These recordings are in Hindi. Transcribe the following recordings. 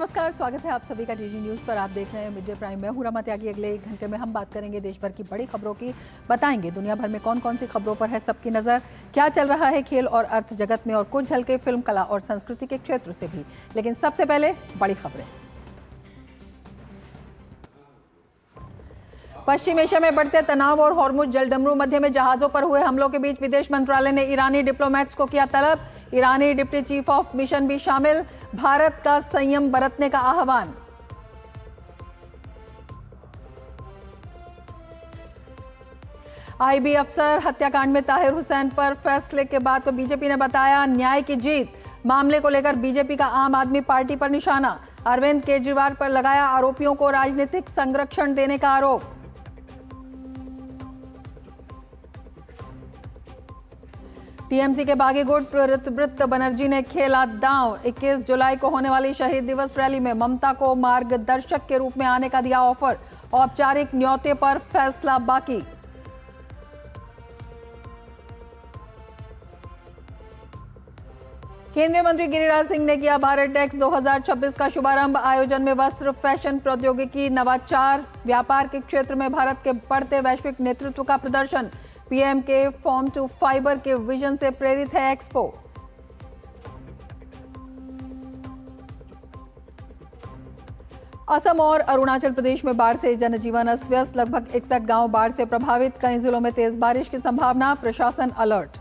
नमस्कार, स्वागत है आप सभी का डीडी न्यूज़ पर। आप देख रहे हैं मिड डे प्राइम। मैं हूं रमा त्यागी। अगले 1 घंटे में हम बात करेंगे देश भर की बड़ी खबरों की, बताएंगे दुनिया भर में कौन कौन सी खबरों पर है सबकी नज़र, क्या चल रहा है खेल और अर्थ जगत में, और कुछ झलके फिल्म, कला और संस्कृति के क्षेत्र से भी। लेकिन सबसे पहले बड़ी खबरें। पश्चिम एशिया में बढ़ते तनाव और हॉर्मुज जलडमरू मध्य में जहाजों पर हुए हमलों के बीच विदेश मंत्रालय ने ईरानी डिप्लोमेट्स को किया तलब। ईरानी डिप्टी चीफ ऑफ मिशन भी शामिल। भारत का संयम बरतने का आह्वान। आईबी अफसर हत्याकांड में ताहिर हुसैन पर फैसले के बाद को बीजेपी ने बताया न्याय की जीत। मामले को लेकर बीजेपी का आम आदमी पार्टी पर निशाना। अरविंद केजरीवाल पर लगाया आरोपियों को राजनीतिक संरक्षण देने का आरोप। टीएमसी के बागी गुट ऋतव्रत बनर्जी ने खेला दांव। 21 जुलाई को होने वाली शहीद दिवस रैली में ममता को मार्गदर्शक के रूप में आने का दिया ऑफर। औपचारिक न्योते पर फैसला बाकी। केंद्रीय मंत्री गिरिराज सिंह ने किया भारत टेक्स 2026 का शुभारंभ। आयोजन में वस्त्र, फैशन, प्रौद्योगिकी, नवाचार, व्यापार के क्षेत्र में भारत के बढ़ते वैश्विक नेतृत्व का प्रदर्शन। पीएम के फार्म टू फाइबर के विजन से प्रेरित है एक्सपो। असम और अरुणाचल प्रदेश में बाढ़ से जनजीवन अस्त व्यस्त। लगभग 61 गांव बाढ़ से प्रभावित। कई जिलों में तेज बारिश की संभावना। प्रशासन अलर्ट।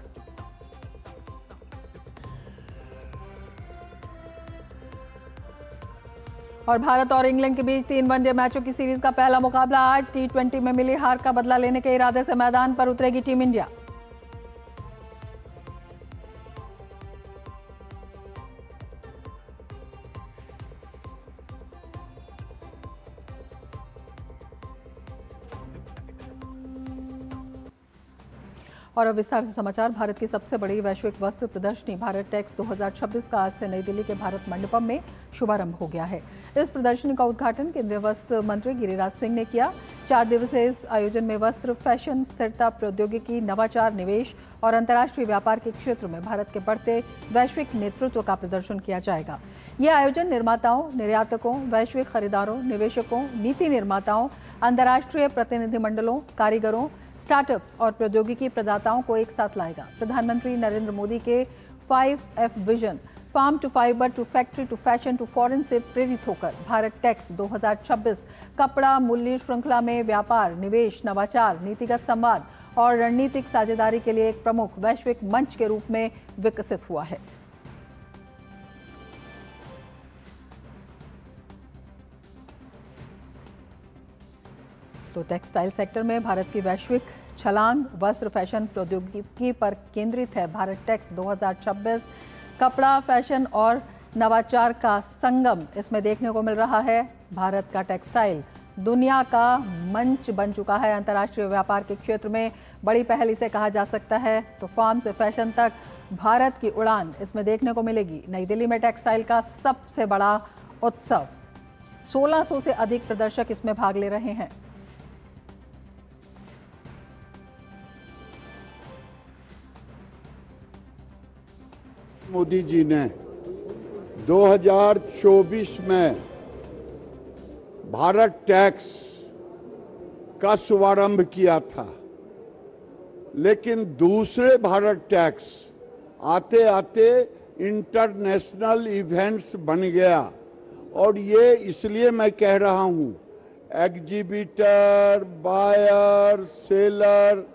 और भारत और इंग्लैंड के बीच 3 वनडे मैचों की सीरीज का पहला मुकाबला आज। T20 में मिली हार का बदला लेने के इरादे से मैदान पर उतरेगी टीम इंडिया। और अब विस्तार से समाचार। भारत की सबसे बड़ी वैश्विक वस्त्र प्रदर्शनी भारत टेक्स 2026 का आज से नई दिल्ली के भारत मंडपम में शुभारंभ हो गया है। इस प्रदर्शनी का उद्घाटन केंद्रीय वस्त्र मंत्री गिरिराज सिंह ने किया। 4 दिवसीय इस आयोजन में वस्त्र, फैशन, स्थिरता, प्रौद्योगिकी, नवाचार, निवेश और अंतर्राष्ट्रीय व्यापार के क्षेत्र में भारत के बढ़ते वैश्विक नेतृत्व का प्रदर्शन किया जाएगा। यह आयोजन निर्माताओं, निर्यातकों, वैश्विक खरीदारों, निवेशकों, नीति निर्माताओं, अंतर्राष्ट्रीय प्रतिनिधिमंडलों, कारीगरों, स्टार्टअप्स और प्रौद्योगिकी प्रदाताओं को एक साथ लाएगा। प्रधानमंत्री नरेंद्र मोदी के 5F vision, farm to fibre to factory to fashion to foreign से प्रेरित होकर भारत टेक्स 2026 कपड़ा मूल्य श्रृंखला में व्यापार, निवेश, नवाचार, नीतिगत संवाद और रणनीतिक साझेदारी के लिए एक प्रमुख वैश्विक मंच के रूप में विकसित हुआ है। तो टेक्सटाइल सेक्टर में भारत की वैश्विक छलांग। वस्त्र, फैशन, प्रौद्योगिकी पर केंद्रित है भारत टेक्स 2026। कपड़ा, फैशन और नवाचार का संगम इसमें देखने को मिल रहा है। भारत का टेक्सटाइल दुनिया का मंच बन चुका है। अंतर्राष्ट्रीय व्यापार के क्षेत्र में बड़ी पहल इसे कहा जा सकता है। तो फार्म से फैशन तक भारत की उड़ान इसमें देखने को मिलेगी। नई दिल्ली में टेक्सटाइल का सबसे बड़ा उत्सव। 1600 से अधिक प्रदर्शक इसमें भाग ले रहे हैं। मोदी जी ने 2024 में भारत टैक्स का शुभारंभ किया था, लेकिन दूसरे भारत टैक्स आते आते इंटरनेशनल इवेंट्स बन गया। और ये इसलिए मैं कह रहा हूं, एग्जीबिटर, बायर, सेलर,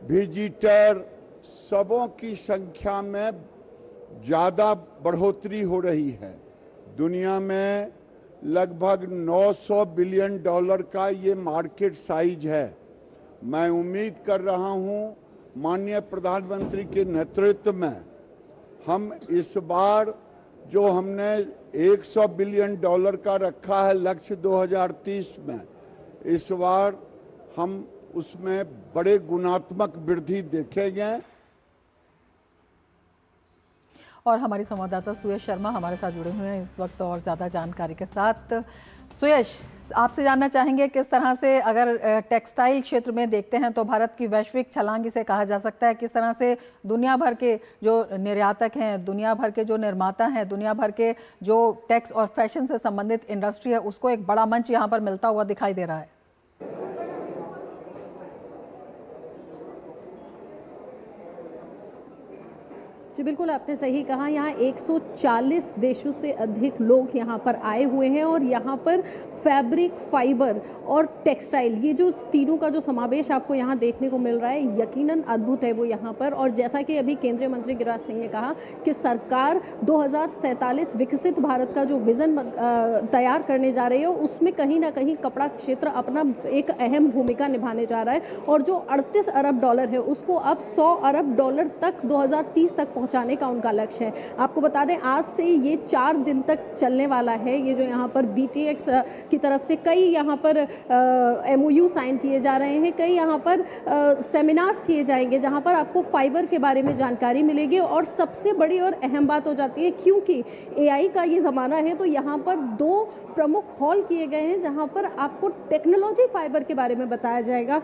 विजिटर सबों की संख्या में ज़्यादा बढ़ोतरी हो रही है। दुनिया में लगभग 900 बिलियन डॉलर का ये मार्केट साइज है। मैं उम्मीद कर रहा हूँ माननीय प्रधानमंत्री के नेतृत्व में हम इस बार जो हमने 100 बिलियन डॉलर का रखा है लक्ष्य 2030 में, इस बार हम उसमें बड़े गुणात्मक वृद्धि देखेंगे। और हमारी संवाददाता सुयश शर्मा हमारे साथ जुड़े हुए हैं इस वक्त और ज़्यादा जानकारी के साथ। सुयश, आपसे जानना चाहेंगे किस तरह से अगर टेक्सटाइल क्षेत्र में देखते हैं तो भारत की वैश्विक छलांग इसे कहा जा सकता है, किस तरह से दुनिया भर के जो निर्यातक हैं, दुनिया भर के जो निर्माता हैं, दुनिया भर के जो टेक्स और फैशन से संबंधित इंडस्ट्री है उसको एक बड़ा मंच यहाँ पर मिलता हुआ दिखाई दे रहा है। जी बिल्कुल, आपने सही कहा। यहाँ 140 देशों से अधिक लोग यहाँ पर आए हुए हैं और यहाँ पर फैब्रिक, फाइबर और टेक्सटाइल, ये जो तीनों का जो समावेश आपको यहाँ देखने को मिल रहा है, यकीनन अद्भुत है वो यहाँ पर। और जैसा कि अभी केंद्रीय मंत्री गिरिराज सिंह ने कहा कि सरकार 2047 विकसित भारत का जो विज़न तैयार करने जा रही है, उसमें कहीं ना कहीं कपड़ा क्षेत्र अपना एक अहम भूमिका निभाने जा रहा है। और जो 38 अरब डॉलर है उसको अब 100 अरब डॉलर तक 2030 तक पहुँचाने का उनका लक्ष्य है। आपको बता दें, आज से ये 4 दिन तक चलने वाला है। ये जो यहाँ पर BTX की तरफ से कई यहाँ पर MOU साइन किए जा रहे हैं, कई यहाँ पर सेमिनार्स किए जाएंगे जहाँ पर आपको फाइबर के बारे में जानकारी मिलेगी। और सबसे बड़ी और अहम बात हो जाती है, क्योंकि AI का ये ज़माना है, तो यहाँ पर 2 प्रमुख हॉल किए गए हैं जहाँ पर आपको टेक्नोलॉजी फाइबर के बारे में बताया जाएगा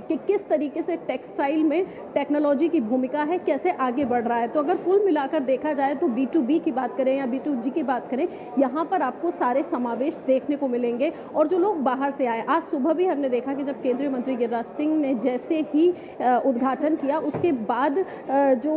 कि किस तरीके से टेक्सटाइल में टेक्नोलॉजी की भूमिका है, कैसे आगे बढ़ रहा है। तो अगर कुल मिलाकर देखा जाए तो B2B की बात करें या B2G की बात करें, यहाँ पर आपको सारे समावेश देखने को मिलेंगे। और जो लोग बाहर से आए, आज सुबह भी हमने देखा कि जब केंद्रीय मंत्री गिरिराज सिंह ने जैसे ही उद्घाटन किया, उसके बाद जो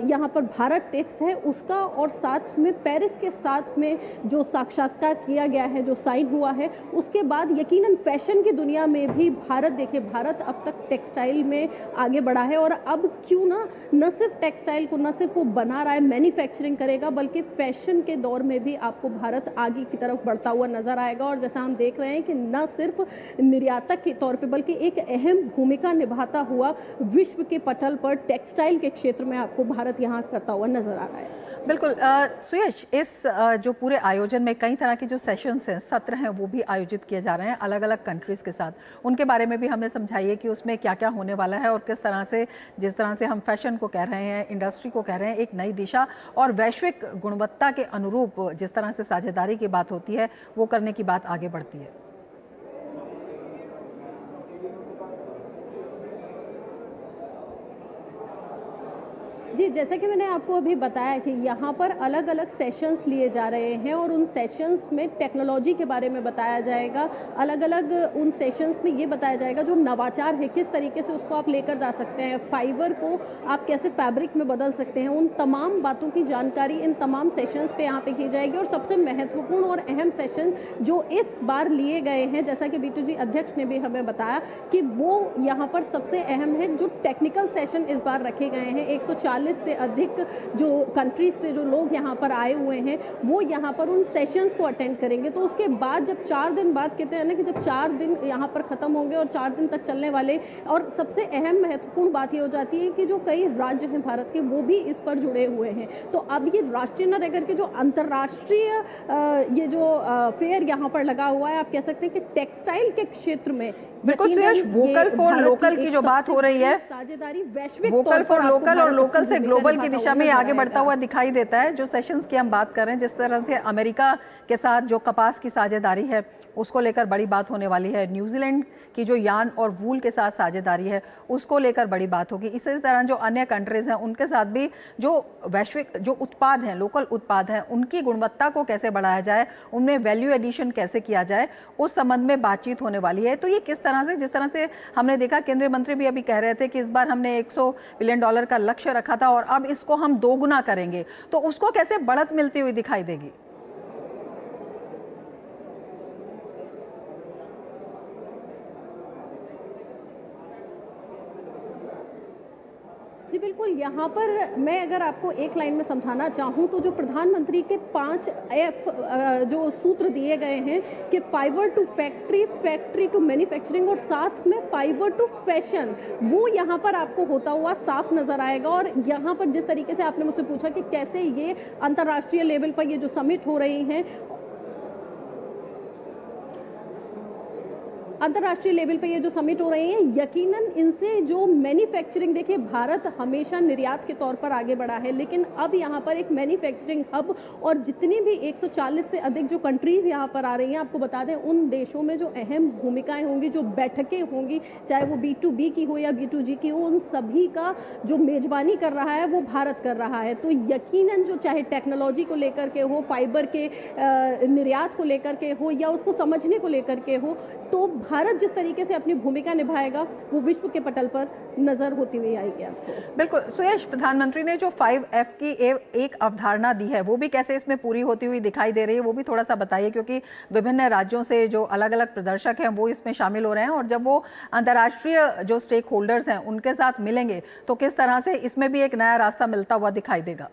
यहाँ पर भारत टेक्स है उसका, और साथ में पेरिस के साथ में जो साक्षात्कार किया गया है, जो साइन हुआ है, उसके बाद यकीनन फैशन की दुनिया में भी भारत, देखिए भारत अब तक टेक्सटाइल में आगे बढ़ा है। और अब क्यों ना, न सिर्फ टेक्सटाइल को न सिर्फ वो बना रहा है, मैन्युफैक्चरिंग करेगा, बल्कि फैशन के दौर में भी आपको भारत आगे की तरफ बढ़ता हुआ नजर आएगा। और जैसा हम देख रहे हैं कि न सिर्फ निर्यातक के तौर पे बल्कि एक अहम भूमिका निभाता हुआ विश्व के पटल पर टेक्सटाइल के क्षेत्र में आपको भारत यहाँ करता हुआ नजर आ रहा है। बिल्कुल सुयश, इस जो पूरे आयोजन में कई तरह के जो सेशंस हैं, सत्र हैं, वो भी आयोजित किए जा रहे हैं अलग अलग कंट्रीज़ के साथ। उनके बारे में भी हमें समझाइए कि उसमें क्या क्या होने वाला है और किस तरह से, जिस तरह से हम फैशन को कह रहे हैं, इंडस्ट्री को कह रहे हैं, एक नई दिशा और वैश्विक गुणवत्ता के अनुरूप जिस तरह से साझेदारी की बात होती है, वो करने की बात आगे बढ़ती है। जी, जैसा कि मैंने आपको अभी बताया कि यहाँ पर अलग अलग सेशंस लिए जा रहे हैं और उन सेशंस में टेक्नोलॉजी के बारे में बताया जाएगा। अलग अलग उन सेशंस में ये बताया जाएगा जो नवाचार है, किस तरीके से उसको आप लेकर जा सकते हैं, फाइबर को आप कैसे फैब्रिक में बदल सकते हैं, उन तमाम बातों की जानकारी इन तमाम सेशंस पे यहाँ पे की जाएगी। और सबसे महत्वपूर्ण और अहम सेशन जो इस बार लिए गए हैं, जैसा कि B2G अध्यक्ष ने भी हमें बताया कि वो यहाँ पर सबसे अहम है, जो टेक्निकल सेशन इस बार रखे गए हैं। 140 से अधिक जो कंट्रीज से जो लोग यहाँ पर आए हुए हैं, वो यहाँ पर उन सेशंस को अटेंड करेंगे। तो उसके बाद जब 4 दिन बाद, कहते हैं ना कि जब 4 दिन यहाँ पर ख़त्म होंगे और 4 दिन तक चलने वाले, और सबसे अहम महत्वपूर्ण बात ये हो जाती है कि जो कई राज्य हैं भारत के, वो भी इस पर जुड़े हुए हैं। तो अब ये राष्ट्रीय न रहकर के जो अंतर्राष्ट्रीय ये जो फेयर यहाँ पर लगा हुआ है, आप कह सकते हैं कि टेक्सटाइल के क्षेत्र में बिल्कुल सुयश, वोकल फॉर लोकल की जो बात हो रही है, साझेदारी वैश्विक वोकल फॉर लोकल और लोकल से ग्लोबल की दिशा में आगे बढ़ता हुआ दिखाई देता है। जो सेशंस की हम बात कर रहे हैं, जिस तरह से अमेरिका के साथ जो कपास की साझेदारी है उसको लेकर बड़ी बात होने वाली है, न्यूजीलैंड की जो यार्न और वूल के साथ साझेदारी है उसको लेकर बड़ी बात होगी। इसी तरह जो अन्य कंट्रीज हैं उनके साथ भी जो वैश्विक जो उत्पाद हैं, लोकल उत्पाद हैं, उनकी गुणवत्ता को कैसे बढ़ाया जाए, उनमें वैल्यू एडिशन कैसे किया जाए, उस संबंध में बातचीत होने वाली है। तो ये किस तरह से, जिस तरह से हमने देखा, केंद्रीय मंत्री भी अभी कह रहे थे कि इस बार हमने $100 बिलियन का लक्ष्य रखा था और अब इसको हम 2 गुना करेंगे, तो उसको कैसे बढ़त मिलती हुई दिखाई देगी? जी बिल्कुल, यहाँ पर मैं अगर आपको एक लाइन में समझाना चाहूँ तो जो प्रधानमंत्री के 5 F जो सूत्र दिए गए हैं कि fibre to factory, factory to manufacturing और साथ में फाइबर टू फैशन, वो यहाँ पर आपको होता हुआ साफ नज़र आएगा। और यहाँ पर जिस तरीके से आपने मुझसे पूछा कि कैसे ये अंतर्राष्ट्रीय लेवल पर ये जो समिट हो रही हैं, अंतर्राष्ट्रीय लेवल पे ये जो समिट हो रहे हैं, यकीनन इनसे जो मैन्युफैक्चरिंग, देखिए भारत हमेशा निर्यात के तौर पर आगे बढ़ा है, लेकिन अब यहाँ पर एक मैन्युफैक्चरिंग हब और जितनी भी 140 से अधिक जो कंट्रीज़ यहाँ पर आ रही हैं, आपको बता दें उन देशों में जो अहम भूमिकाएं होंगी, जो बैठकें होंगी, चाहे वो B2B की हो या B2G की हो, उन सभी का जो मेज़बानी कर रहा है वो भारत कर रहा है। तो यकीनन जो चाहे टेक्नोलॉजी को लेकर के हो, फाइबर के निर्यात को लेकर के हो या उसको समझने को लेकर के हो, तो भारत जिस तरीके से अपनी भूमिका निभाएगा वो विश्व के पटल पर नजर होती हुई आएगी आपको। बिल्कुल सुयश, प्रधानमंत्री ने जो 5F की एक अवधारणा दी है वो भी कैसे इसमें पूरी होती हुई दिखाई दे रही है, वो भी थोड़ा सा बताइए, क्योंकि विभिन्न राज्यों से जो अलग अलग प्रदर्शक हैं वो इसमें शामिल हो रहे हैं और जब वो अंतर्राष्ट्रीय जो स्टेक होल्डर्स हैं उनके साथ मिलेंगे तो किस तरह से इसमें भी एक नया रास्ता मिलता हुआ दिखाई देगा।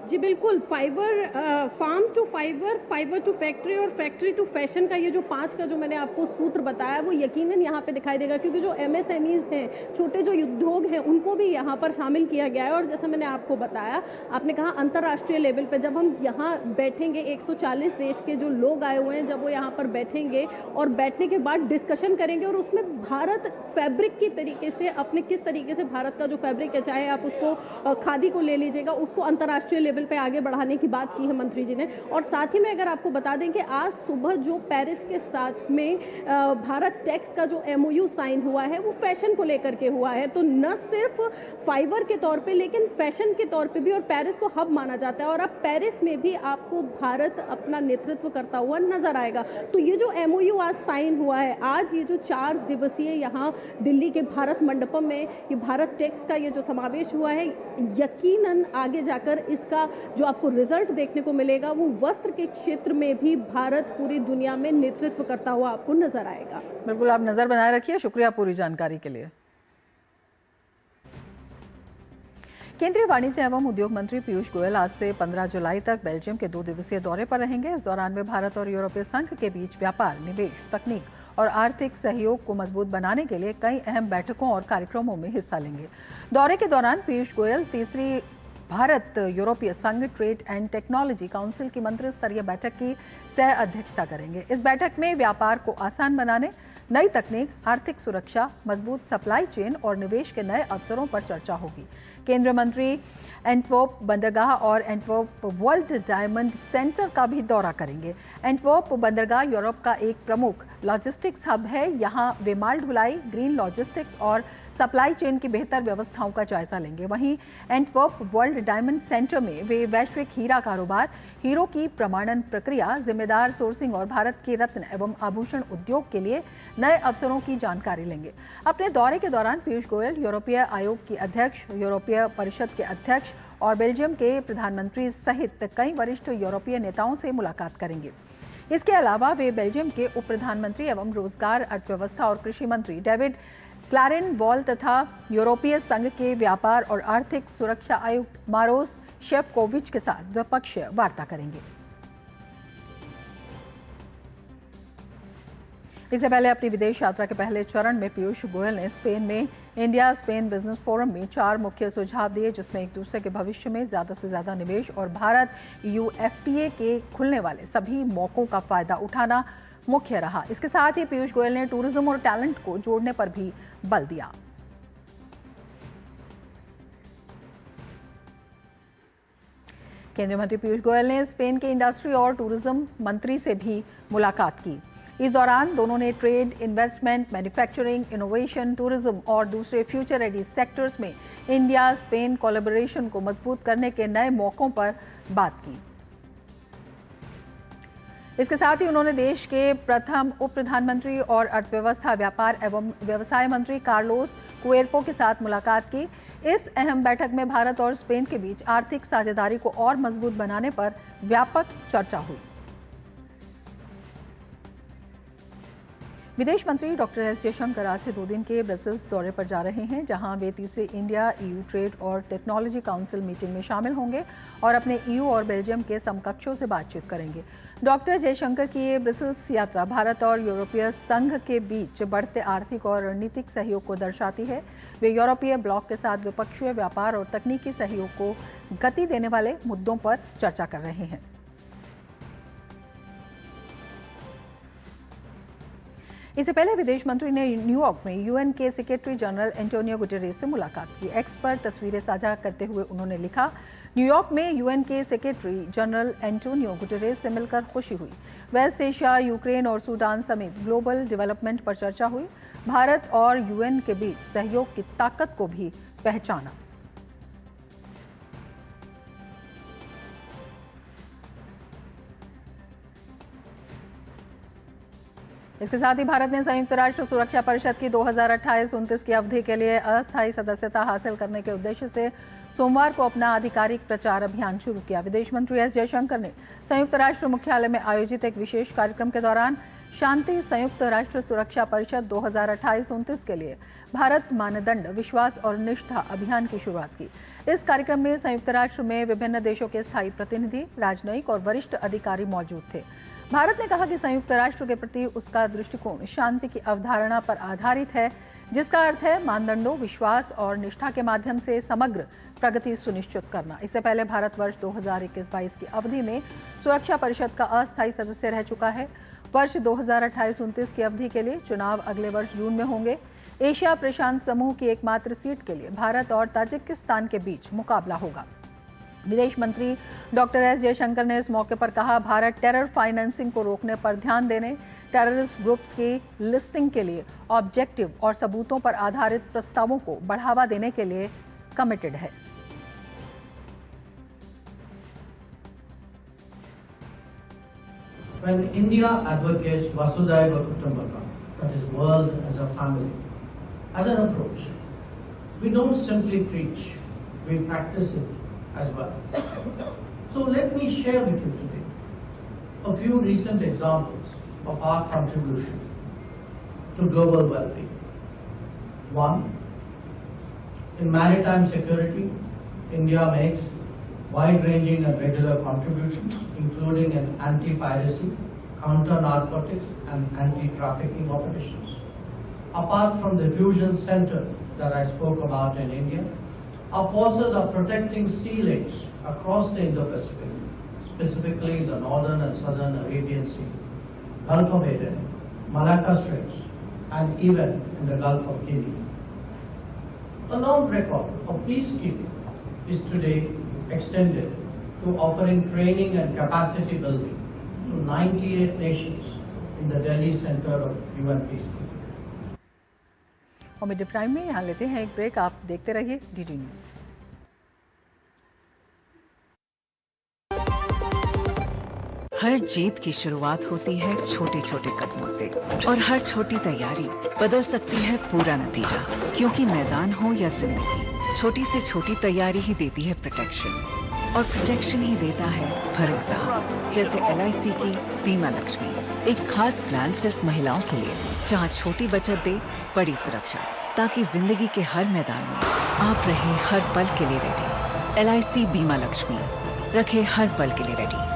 जी बिल्कुल, farm to fibre, fibre to factory और फैक्ट्री टू फैशन का ये जो 5 का जो मैंने आपको सूत्र बताया वो यकीनन यहाँ पे दिखाई देगा, क्योंकि जो MSMEs हैं, छोटे जो उद्योग हैं, उनको भी यहाँ पर शामिल किया गया है। और जैसा मैंने आपको बताया, आपने कहा अंतर्राष्ट्रीय लेवल पे जब हम यहाँ बैठेंगे, 140 देश के जो लोग आए हुए हैं, जब वो यहाँ पर बैठेंगे और बैठने के बाद डिस्कशन करेंगे और उसमें भारत फैब्रिक की तरीके से अपने किस तरीके से भारत का जो फैब्रिक है, चाहे आप उसको खादी को ले लीजिएगा, उसको अंतर्राष्ट्रीय लेवल पे आगे बढ़ाने की बात की है मंत्री जी ने। और साथ ही में अगर आपको बता दें कि आज सुबह जो पेरिस के साथ में भारत टेक्स का जो MOU साइन हुआ है वो फैशन को लेकर के हुआ है। तो न सिर्फ फाइबर के तौर पे लेकिन फैशन के तौर पे भी, और पेरिस को हब माना जाता है और अब पेरिस में भी आपको भारत अपना नेतृत्व करता हुआ नजर आएगा। तो ये जो MOU आज साइन हुआ है, आज ये जो 4 दिवसीय यहाँ दिल्ली के भारत मंडपम में ये भारत टेक्स का ये जो समावेश हुआ है, यकीनन आगे जाकर इसका जो आपको रिजल्ट देखने को मिलेगा वो वस्त्र के क्षेत्र में भी भारत पूरी दुनिया में नेतृत्व करता हुआ आपको नजर आएगा। बिल्कुल, आप नजर बनाए रखिए। शुक्रिया पूरी जानकारी के लिए। केंद्रीय वाणिज्य एवं उद्योग मंत्री पीयूष गोयल आज से 15 जुलाई तक बेल्जियम के 2 दिवसीय दौरे पर रहेंगे। इस दौरान वे भारत और यूरोपीय संघ के बीच व्यापार, निवेश, तकनीक और आर्थिक सहयोग को मजबूत बनाने के लिए कई अहम बैठकों और कार्यक्रमों में हिस्सा लेंगे। दौरे के दौरान पीयूष गोयल तीसरी भारत यूरोपीय संघ ट्रेड एंड टेक्नोलॉजी काउंसिल की मंत्री स्तरीय बैठक की सह अध्यक्षता करेंगे। इस बैठक में व्यापार को आसान बनाने, नई तकनीक, आर्थिक सुरक्षा, मजबूत सप्लाई चेन और निवेश के नए अवसरों पर चर्चा होगी। केंद्रीय मंत्री एंटवर्प बंदरगाह और एंटवर्प वर्ल्ड डायमंड सेंटर का भी दौरा करेंगे। एंटवर्प बंदरगाह यूरोप का एक प्रमुख लॉजिस्टिक्स हब है। यहाँ वे माल ढुलाई, ग्रीन लॉजिस्टिक्स और सप्लाई चेन की बेहतर व्यवस्थाओं का जायजा लेंगे। वहीं एंटवर्प वर्ल्ड डायमंड सेंटर में वे वैश्विक हीरा कारोबार, हीरो की प्रमाणन प्रक्रिया, जिम्मेदार सोर्सिंग और भारत के रत्न एवं आभूषण उद्योग के लिए नए अवसरों की जानकारी लेंगे। अपने दौरे के दौरान पीयूष गोयल यूरोपीय आयोग की अध्यक्ष, यूरोपीय परिषद के अध्यक्ष और बेल्जियम के प्रधानमंत्री सहित कई वरिष्ठ यूरोपीय नेताओं से मुलाकात करेंगे। इसके अलावा वे बेल्जियम के उप प्रधानमंत्री एवं रोजगार, अर्थव्यवस्था और कृषि मंत्री डेविड क्लारेनबॉल तथा यूरोपीय संघ के व्यापार और आर्थिक सुरक्षा आयुक्त मारोस शेफकोविच के साथ द्विपक्षीय वार्ता करेंगे। इससे पहले अपनी विदेश यात्रा के पहले चरण में पीयूष गोयल ने स्पेन में इंडिया स्पेन बिजनेस फोरम में 4 मुख्य सुझाव दिए, जिसमें एक दूसरे के भविष्य में ज़्यादा से ज़्यादा निवेश और भारत EU FTA के खुलने वाले सभी मौक़ों का फायदा उठाना मुख्य रहा। इसके साथ ही पीयूष गोयल ने टूरिज्म और टैलेंट को जोड़ने पर भी बल दिया। केंद्रीय मंत्री पीयूष गोयल ने स्पेन के इंडस्ट्री और टूरिज्म मंत्री से भी मुलाकात की। इस दौरान दोनों ने trade, investment, manufacturing, innovation, tourism और दूसरे फ्यूचर रेडी सेक्टर्स में इंडिया स्पेन कोलैबोरेशन को मजबूत करने के नए मौकों पर बात की। इसके साथ ही उन्होंने देश के प्रथम उप प्रधानमंत्री और अर्थव्यवस्था, व्यापार एवं व्यवसाय मंत्री कार्लोस कुएर्पो के साथ मुलाकात की। इस अहम बैठक में भारत और स्पेन के बीच आर्थिक साझेदारी को और मजबूत बनाने पर व्यापक चर्चा हुई। विदेश मंत्री डॉक्टर एस जयशंकर आज से 2 दिन के ब्रसेल्स दौरे पर जा रहे हैं, जहां वे तीसरे इंडिया EU ट्रेड और टेक्नोलॉजी काउंसिल मीटिंग में शामिल होंगे और अपने EU और बेल्जियम के समकक्षों से बातचीत करेंगे। डॉक्टर जयशंकर की ये ब्रसेल्स यात्रा भारत और यूरोपीय संघ के बीच बढ़ते आर्थिक और रणनीतिक सहयोग को दर्शाती है। वे यूरोपीय ब्लॉक के साथ द्विपक्षीय व्यापार और तकनीकी सहयोग को गति देने वाले मुद्दों पर चर्चा कर रहे हैं। इससे पहले विदेश मंत्री ने न्यूयॉर्क में UN के सेक्रेटरी जनरल एंटोनियो गुटेरेस से मुलाकात की। एक्स पर तस्वीरें साझा करते हुए उन्होंने लिखा, न्यूयॉर्क में UN के सेक्रेटरी जनरल एंटोनियो गुटेरेस से मिलकर खुशी हुई। वेस्ट एशिया, यूक्रेन और सूडान समेत ग्लोबल डेवलपमेंट पर चर्चा हुई। भारत और UN के बीच सहयोग की ताकत को भी पहचाना। इसके साथ ही भारत ने संयुक्त राष्ट्र सुरक्षा परिषद की 2028-29 की अवधि के लिए अस्थायी सदस्यता हासिल करने के उद्देश्य से सोमवार को अपना आधिकारिक प्रचार अभियान शुरू किया। विदेश मंत्री एस जयशंकर ने संयुक्त राष्ट्र मुख्यालय में आयोजित एक विशेष कार्यक्रम के दौरान शांति संयुक्त राष्ट्र सुरक्षा परिषद 2028-29 के लिए भारत मानदंड, विश्वास और निष्ठा अभियान की शुरुआत की। इस कार्यक्रम में संयुक्त राष्ट्र में विभिन्न देशों के स्थायी प्रतिनिधि, राजनयिक और वरिष्ठ अधिकारी मौजूद थे। भारत ने कहा कि संयुक्त राष्ट्र के प्रति उसका दृष्टिकोण शांति की अवधारणा पर आधारित है, जिसका अर्थ है मानदंडों, विश्वास और निष्ठा के माध्यम से समग्र प्रगति सुनिश्चित करना। इससे पहले भारत वर्ष 2021-22 की अवधि में सुरक्षा परिषद का अस्थायी सदस्य रह चुका है। वर्ष 2028-29 की अवधि के लिए चुनाव अगले वर्ष जून में होंगे। एशिया प्रशांत समूह की एकमात्र सीट के लिए भारत और ताजिकिस्तान के बीच मुकाबला होगा। विदेश मंत्री डॉक्टर एस जयशंकर ने इस मौके पर कहा, भारत टेरर फाइनेंसिंग को रोकने पर ध्यान देने, टेररिस्ट ग्रुप्स की लिस्टिंग के लिए ऑब्जेक्टिव और सबूतों पर आधारित प्रस्तावों को बढ़ावा देने के लिए कमिटेड है। When India advocates Vasudhaiva Kutumbakam, that is world as a family, as an approach, we don't simply preach, we practice it as well. So let me share with you today a few recent examples of our contribution to global well-being. One, in maritime security, India makes wide-ranging and regular contributions, including in anti-piracy, counter-narcotics and anti-trafficking operations. Apart from the fusion center that I spoke about in India, our forces are protecting sea lanes across the Indo-Pacific, specifically the northern and southern Arabian Sea, Gulf of Aden, Malacca Straits, and even in the Gulf of Guinea. A long record of peacekeeping is today extended to offering training and capacity building to 98 nations in the Delhi Center of UN Peacekeeping. और मिड प्राइम में यहाँ लेते हैं एक ब्रेक। आप देखते रहिए DD न्यूज। हर जीत की शुरुआत होती है छोटे छोटे कदमों से और हर छोटी तैयारी बदल सकती है पूरा नतीजा। क्योंकि मैदान हो या जिंदगी, छोटी से छोटी तैयारी ही देती है प्रोटेक्शन और प्रोटेक्शन ही देता है भरोसा। जैसे LIC की बीमा लक्ष्मी, एक खास प्लान सिर्फ महिलाओं के लिए, जहां छोटी बचत दे बड़ी सुरक्षा, ताकि जिंदगी के हर मैदान में आप रहे हर पल के लिए रेडी। LIC बीमा लक्ष्मी, रखे हर पल के लिए रेडी।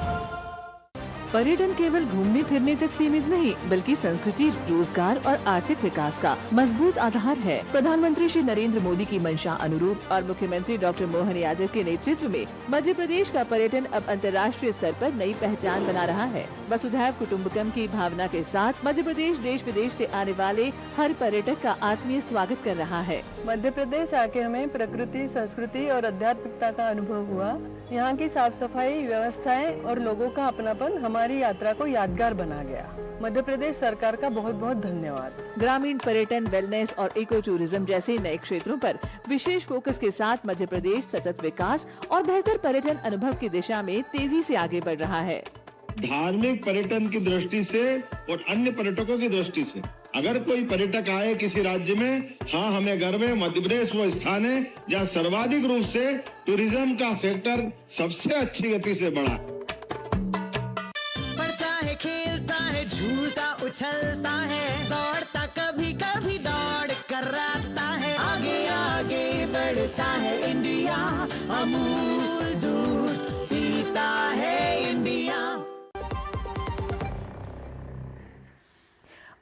पर्यटन केवल घूमने फिरने तक सीमित नहीं, बल्कि संस्कृति, रोजगार और आर्थिक विकास का मजबूत आधार है। प्रधानमंत्री श्री नरेंद्र मोदी की मंशा अनुरूप और मुख्यमंत्री डॉक्टर मोहन यादव के नेतृत्व में मध्य प्रदेश का पर्यटन अब अंतर्राष्ट्रीय स्तर पर नई पहचान बना रहा है। वसुधैव कुटुम्बकम की भावना के साथ मध्य प्रदेश देश विदेश से आने वाले हर पर्यटक का आत्मीय स्वागत कर रहा है। मध्य प्रदेश आके हमें प्रकृति, संस्कृति और आध्यात्मिकता का अनुभव हुआ। यहाँ की साफ सफाई, व्यवस्थाएं और लोगों का अपनापन हमारी यात्रा को यादगार बना गया। मध्य प्रदेश सरकार का बहुत बहुत धन्यवाद। ग्रामीण पर्यटन, वेलनेस और इको टूरिज्म जैसे नए क्षेत्रों पर विशेष फोकस के साथ मध्य प्रदेश सतत विकास और बेहतर पर्यटन अनुभव की दिशा में तेजी से आगे बढ़ रहा है। धार्मिक पर्यटन की दृष्टि से और अन्य पर्यटकों की दृष्टि से अगर कोई पर्यटक आए किसी राज्य में, हाँ हमें गर्व है मध्य प्रदेश वो स्थान है जहाँ सर्वाधिक रूप से टूरिज्म का सेक्टर सबसे अच्छी गति से बढ़ा। बढ़ता है, खेलता है, झूलता उछलता है, दौड़ इंडिया, अमूल दूध पीता है इंडिया।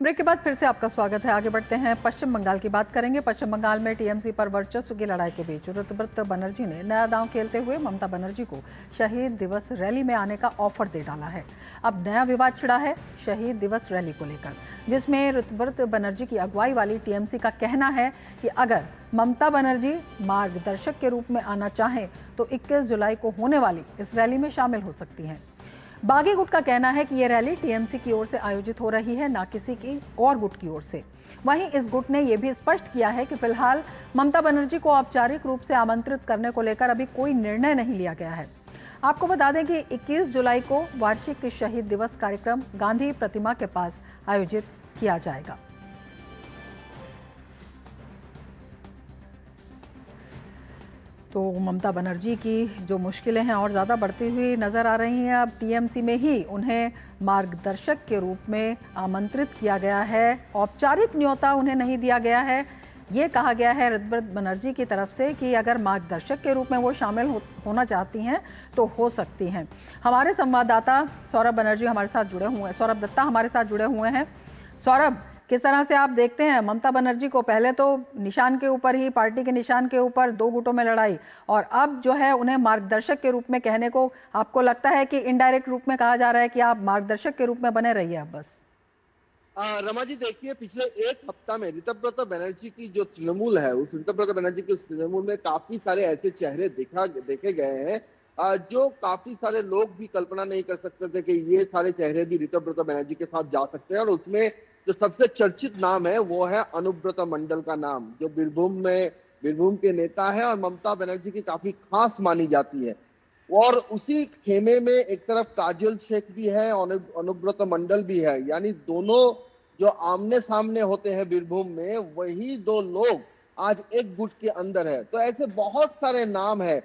ब्रेक के बाद फिर से आपका स्वागत है। आगे बढ़ते हैं, पश्चिम बंगाल की बात करेंगे। पश्चिम बंगाल में टीएमसी पर वर्चस्व की लड़ाई के बीच ऋतुव्रत बनर्जी ने नया दांव खेलते हुए ममता बनर्जी को शहीद दिवस रैली में आने का ऑफर दे डाला है। अब नया विवाद छिड़ा है शहीद दिवस रैली को लेकर, जिसमें ऋतुव्रत बनर्जी की अगुवाई वाली टीएमसी का कहना है कि अगर ममता बनर्जी मार्गदर्शक के रूप में आना चाहें तो 21 जुलाई को होने वाली इस रैली में शामिल हो सकती हैं। बागी गुट का कहना है कि यह रैली टीएमसी की ओर से आयोजित हो रही है, ना किसी की और गुट की ओर से। वहीं इस गुट ने यह भी स्पष्ट किया है कि फिलहाल ममता बनर्जी को औपचारिक रूप से आमंत्रित करने को लेकर अभी कोई निर्णय नहीं लिया गया है। आपको बता दें कि 21 जुलाई को वार्षिक शहीद दिवस कार्यक्रम गांधी प्रतिमा के पास आयोजित किया जाएगा। तो ममता बनर्जी की जो मुश्किलें हैं और ज़्यादा बढ़ती हुई नज़र आ रही हैं। अब टीएमसी में ही उन्हें मार्गदर्शक के रूप में आमंत्रित किया गया है, औपचारिक न्योता उन्हें नहीं दिया गया है। ये कहा गया है ऋतुव्रत बनर्जी की तरफ से कि अगर मार्गदर्शक के रूप में वो शामिल होना चाहती हैं तो हो सकती हैं। हमारे संवाददाता सौरभ बनर्जी हमारे साथ जुड़े हुए हैं, सौरभ दत्ता हमारे साथ जुड़े हुए हैं। सौरभ, किस तरह से आप देखते हैं ममता बनर्जी को? पहले तो निशान के ऊपर ही, पार्टी के निशान के ऊपर दो गुटों में लड़ाई, और अब जो है उन्हें मार्गदर्शक के रूप में कहने को आपको लगता है कि इनडायरेक्ट रूप में कहा जा रहा है कि आप मार्गदर्शक के रूप में बने रहिए अब बस? रमा जी, देखिए, पिछले एक हफ्ता में ऋतुव्रत बनर्जी की जो तृणमूल है, उस ऋतुव्रत बनर्जी के उस तृणमूल में काफी सारे ऐसे चेहरे देखे गए हैं जो काफी सारे लोग भी कल्पना नहीं कर सकते थे कि ये सारे चेहरे भी ऋतुव्रत बनर्जी के साथ जा सकते हैं। और उसमें जो सबसे चर्चित नाम है वो है अनुव्रत मंडल का नाम, जो बीरभूम के नेता है और ममता बनर्जी की काफी खास मानी जाती है। और उसी खेमे में एक तरफ काजल शेख भी है और अनुव्रत मंडल भी है, यानी दोनों जो आमने सामने होते हैं बीरभूम में, वही दो लोग आज एक गुट के अंदर है। तो ऐसे बहुत सारे नाम है।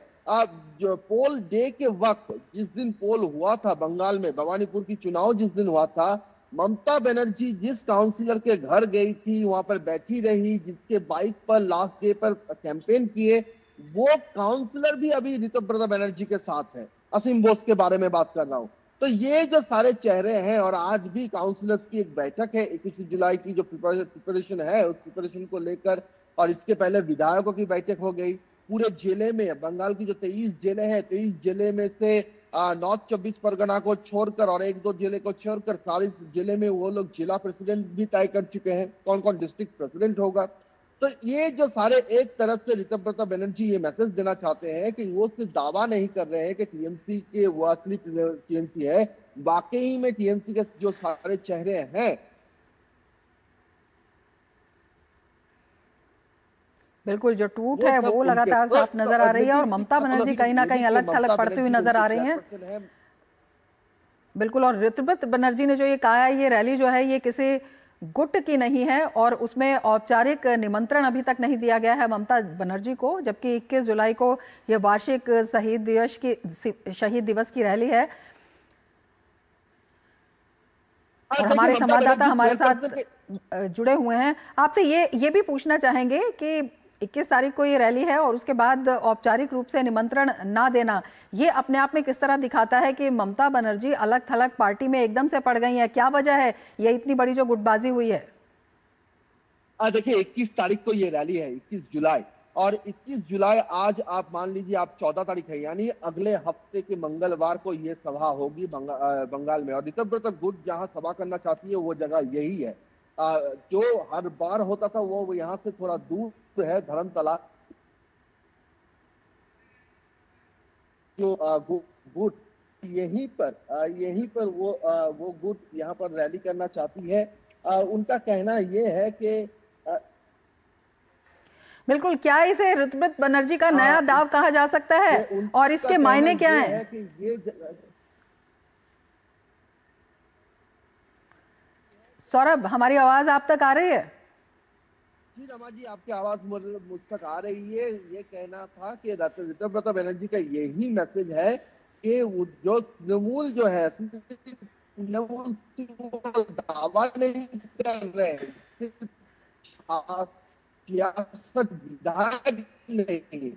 जो पोल डे के वक्त, जिस दिन पोल हुआ था बंगाल में, भवानीपुर की चुनाव जिस दिन हुआ था, ममता बनर्जी जिस काउंसिलर के घर गई थी, वहां पर बैठी रही, जिसके बाइक पर लास्ट डे पर कैंपेन किए, वो काउंसिलर भी अभी ऋतुव्रत बनर्जी के साथ है। असीम बोस के बारे में बात कर रहा हूं। तो ये जो सारे चेहरे हैं, और आज भी काउंसिलर्स की एक बैठक है 21 जुलाई की, जो प्रिपरेशन है उस प्रिपरेशन को लेकर, और इसके पहले विधायकों की बैठक हो गई। पूरे जिले में, बंगाल की जो 23 जिले हैं, 23 जिले में से नॉर्थ 24 परगना को छोड़कर और एक दो जिले को छोड़कर सारे जिले में वो लोग जिला प्रेसिडेंट भी तय कर चुके हैं, कौन कौन डिस्ट्रिक्ट प्रेसिडेंट होगा। तो ये जो सारे एक तरफ से ऋतुव्रत बनर्जी ये मैसेज देना चाहते हैं कि वो सिर्फ दावा नहीं कर रहे हैं कि टीएमसी के वो असली टीएमसी है, वाकई में टीएमसी के जो सारे चेहरे हैं। बिल्कुल, जो टूट है वो लगातार साफ नजर आ रही है और ममता बनर्जी कहीं ना कहीं अलग थलग पड़ती हुई नजर आ रही हैं। बिल्कुल, और ऋतुव्रत बनर्जी ने जो ये कहा है, ये रैली जो है ये किसी गुट की नहीं है और उसमें औपचारिक निमंत्रण अभी तक नहीं दिया गया है ममता बनर्जी को, जबकि 21 जुलाई को ये वार्षिक शहीद दिवस की रैली है। और हमारे संवाददाता हमारे साथ जुड़े हुए हैं, आपसे ये भी पूछना चाहेंगे कि 21 तारीख को ये रैली है और उसके बाद औपचारिक रूप से निमंत्रण ना देना, ये अपने आप में किस तरह दिखाता है कि ममता बनर्जी अलग थलग पार्टी में एकदम से पड़ गई है? क्या वजह है ये इतनी बड़ी जो गुटबाजी हुई है? देखिए, 21 तारीख को ये रैली है, 21 जुलाई, और 21 जुलाई आज आप मान लीजिए आप 14 तारीख है, यानी अगले हफ्ते के मंगलवार को ये सभा होगी बंगाल में। और ऋतुव्रत गुट जहां सभा करना चाहती है वो जगह यही है। जो हर बार होता था वो यहाँ से थोड़ा दूर है, धर्मतला। जो गुट यहीं पर वो गुट यहाँ पर रैली करना चाहती है। उनका कहना ये है कि बिल्कुल, क्या इसे ऋतुव्रत बनर्जी का नया दाव कहा जा सकता है और इसके मायने क्या हैं? सौरभ, हमारी आवाज आप तक आ रही है? जी रमा जी, आपकी आवाज मुझ तक आ रही है। ये कहना था कि ऋतुव्रत बनर्जी का यही मैसेज है कि जो तृणमूल जो है, तृणमूल दावा नहीं कर रहे, सिर्फ सियासत विधायक नहीं,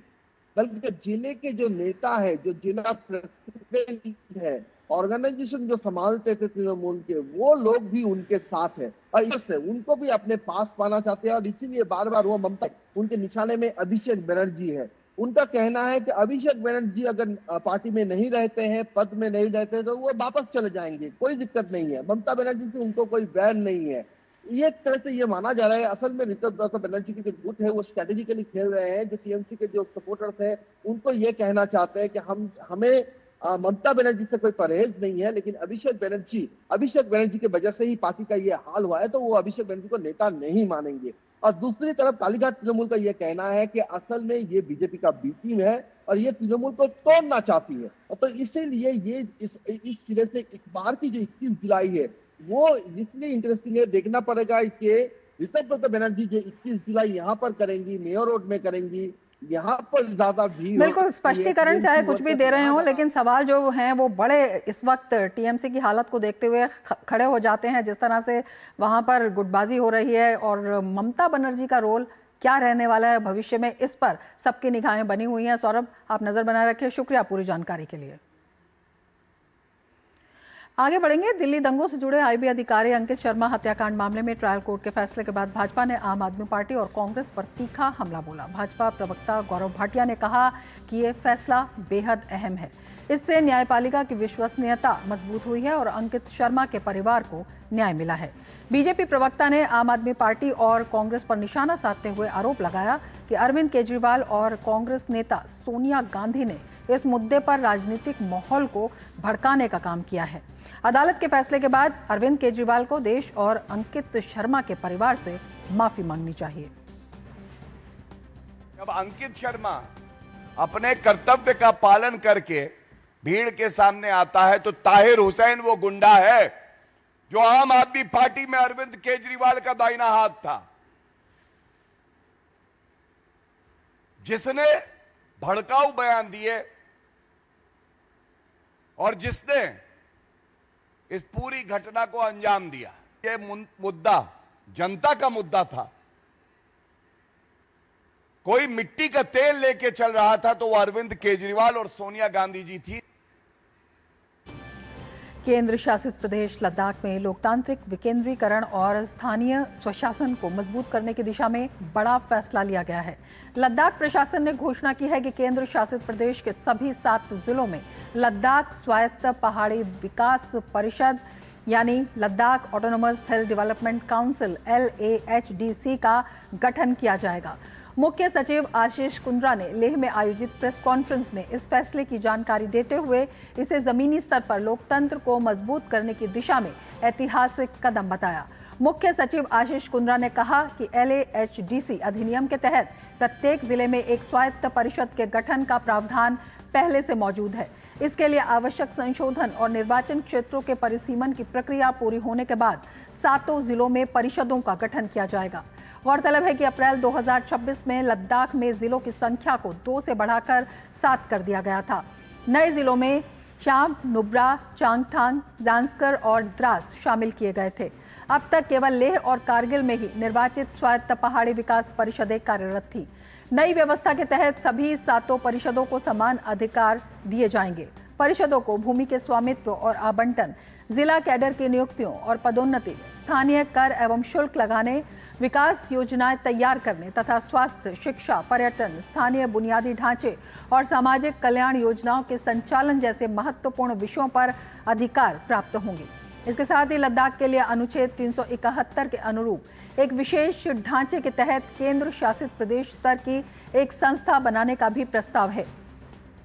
बल्कि जिले के जो नेता है, जो जिला प्रेसिडेंट है, ऑर्गेनाइजेशन जो संभालते थे तृणमूल के, वो लोग भी उनके साथ हैं और इससे उनको भी अपने पास पाना चाहते हैं और इसीलिए बार बार वो ममता उनके निशाने में अभिषेक बनर्जी है। उनका कहना है कि अभिषेक बनर्जी अगर पार्टी में नहीं रहते हैं, पद में नहीं रहते तो वो वापस चले जाएंगे, कोई दिक्कत नहीं है। ममता बनर्जी से उनको कोई बैर नहीं है। ये एक तरह से ये माना जा रहा है असल में ऋतु बनर्जी की जो गुट है वो स्ट्रेटेजिकली खेल रहे हैं। जो टीएमसी के जो सपोर्टर्स हैं उनको ये कहना चाहते हैं कि हमें ममता बनर्जी से कोई परहेज नहीं है, लेकिन अभिषेक बनर्जी की वजह से ही पार्टी का ये हाल हुआ है, तो वो अभिषेक बनर्जी को नेता नहीं मानेंगे। और दूसरी तरफ कालीघाट तृणमूल का ये कहना है कि असल में ये बीजेपी का बी टीम है और ये तृणमूल को तोड़ना चाहती है, तो इसीलिए ये इस सिरे से इस बार की जो 21 जुलाई है वो इसलिए इंटरेस्टिंग है। देखना पड़ेगा कि ऋतव्रत बनर्जी जो 21 जुलाई यहाँ पर करेंगी, मेयर रोड में करेंगी, यहाँ पर ज्यादा भीड़। बिल्कुल, स्पष्टीकरण चाहे कुछ भी दे रहे हो, लेकिन सवाल जो हैं वो बड़े इस वक्त टीएमसी की हालत को देखते हुए खड़े हो जाते हैं। जिस तरह से वहां पर गुटबाजी हो रही है और ममता बनर्जी का रोल क्या रहने वाला है भविष्य में, इस पर सबकी निगाहें बनी हुई हैं। सौरभ, आप नजर बनाए रखिए। शुक्रिया पूरी जानकारी के लिए। आगे बढ़ेंगे। दिल्ली दंगों से जुड़े आईबी अधिकारी अंकित शर्मा हत्याकांड मामले में ट्रायल कोर्ट के फैसले के बाद भाजपा ने आम आदमी पार्टी और कांग्रेस पर तीखा हमला बोला। भाजपा प्रवक्ता गौरव भाटिया ने कहा कि ये फैसला बेहद अहम है, इससे न्यायपालिका की विश्वसनीयता मजबूत हुई है और अंकित शर्मा के परिवार को न्याय मिला है। बीजेपी प्रवक्ता ने आम आदमी पार्टी और कांग्रेस पर निशाना साधते हुए आरोप लगाया कि अरविंद केजरीवाल और कांग्रेस नेता सोनिया गांधी ने इस मुद्दे पर राजनीतिक माहौल को भड़काने का काम किया है। अदालत के फैसले के बाद अरविंद केजरीवाल को देश और अंकित शर्मा के परिवार से माफी मांगनी चाहिए। जब अंकित शर्मा अपने कर्तव्य का पालन करके भीड़ के सामने आता है तो ताहिर हुसैन वो गुंडा है जो आम आदमी पार्टी में अरविंद केजरीवाल का दाहिना हाथ था, जिसने भड़काऊ बयान दिए और जिसने इस पूरी घटना को अंजाम दिया। ये मुद्दा जनता का मुद्दा था। कोई मिट्टी का तेल लेके चल रहा था तो वो अरविंद केजरीवाल और सोनिया गांधी जी थी। केंद्र शासित प्रदेश लद्दाख में लोकतांत्रिक विकेंद्रीकरण और स्थानीय स्वशासन को मजबूत करने की दिशा में बड़ा फैसला लिया गया है। लद्दाख प्रशासन ने घोषणा की है कि केंद्र शासित प्रदेश के सभी 7 जिलों में लद्दाख स्वायत्त पहाड़ी विकास परिषद यानी लद्दाख ऑटोनोमस हिल डेवलपमेंट काउंसिल LAHDC का गठन किया जाएगा। मुख्य सचिव आशीष कुंद्रा ने लेह में आयोजित प्रेस कॉन्फ्रेंस में इस फैसले की जानकारी देते हुए इसे जमीनी स्तर पर लोकतंत्र को मजबूत करने की दिशा में ऐतिहासिक कदम बताया। मुख्य सचिव आशीष कुंद्रा ने कहा कि LAHDC अधिनियम के तहत प्रत्येक जिले में एक स्वायत्त परिषद के गठन का प्रावधान पहले से मौजूद है। इसके लिए आवश्यक संशोधन और निर्वाचन क्षेत्रों के परिसीमन की प्रक्रिया पूरी होने के बाद 7 जिलों में परिषदों का गठन किया जाएगा। गौरतलब है कि अप्रैल 2026 में लद्दाख में जिलों की संख्या को 2 से बढ़ाकर 7 कर दिया गया था। नए जिलों में शाम, नुब्रा, चांगथांग, जांस्कर और द्रास शामिल किए गए थे। अब तक केवल लेह और कारगिल में ही निर्वाचित स्वायत्त पहाड़ी विकास परिषदें कार्यरत थी। नई व्यवस्था के तहत सभी 7 परिषदों को समान अधिकार दिए जाएंगे। परिषदों को भूमि के स्वामित्व और आवंटन, जिला कैडर की नियुक्तियों और पदोन्नति, स्थानीय कर एवं शुल्क लगाने, विकास योजनाएं तैयार करने तथा स्वास्थ्य, शिक्षा, पर्यटन, स्थानीय बुनियादी ढांचे और सामाजिक कल्याण योजनाओं के संचालन जैसे महत्वपूर्ण विषयों पर अधिकार प्राप्त होंगे। इसके साथ ही लद्दाख के लिए अनुच्छेद 371 के अनुरूप एक विशेष ढांचे के तहत केंद्र शासित प्रदेश स्तर की एक संस्था बनाने का भी प्रस्ताव है,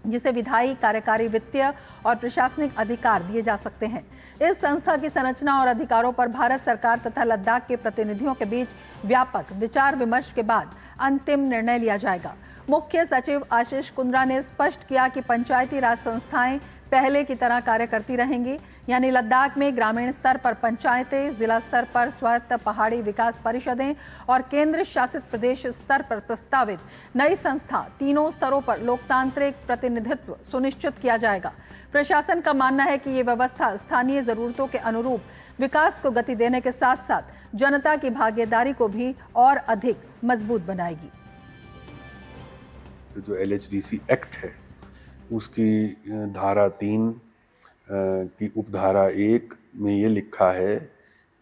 जिसे विधायी, कार्यकारी, वित्तीय और प्रशासनिक अधिकार दिए जा सकते हैं। इस संस्था की संरचना और अधिकारों पर भारत सरकार तथा लद्दाख के प्रतिनिधियों के बीच व्यापक विचार विमर्श के बाद अंतिम निर्णय लिया जाएगा। मुख्य सचिव आशीष कुंद्रा ने स्पष्ट किया कि पंचायती राज संस्थाएं पहले की तरह कार्य करती रहेंगी, यानी लद्दाख में ग्रामीण स्तर पर पंचायतें, जिला स्तर पर स्वायत्त पहाड़ी विकास परिषदें और केंद्र शासित प्रदेश स्तर पर प्रस्तावित नई संस्था, तीनों स्तरों पर लोकतांत्रिक प्रतिनिधित्व सुनिश्चित किया जाएगा। प्रशासन का मानना है कि ये व्यवस्था स्थानीय जरूरतों के अनुरूप विकास को गति देने के साथ साथ जनता की भागीदारी को भी और अधिक मजबूत बनाएगी। जो LHDC एक्ट है उसकी धारा 3 की उपधारा 1 में ये लिखा है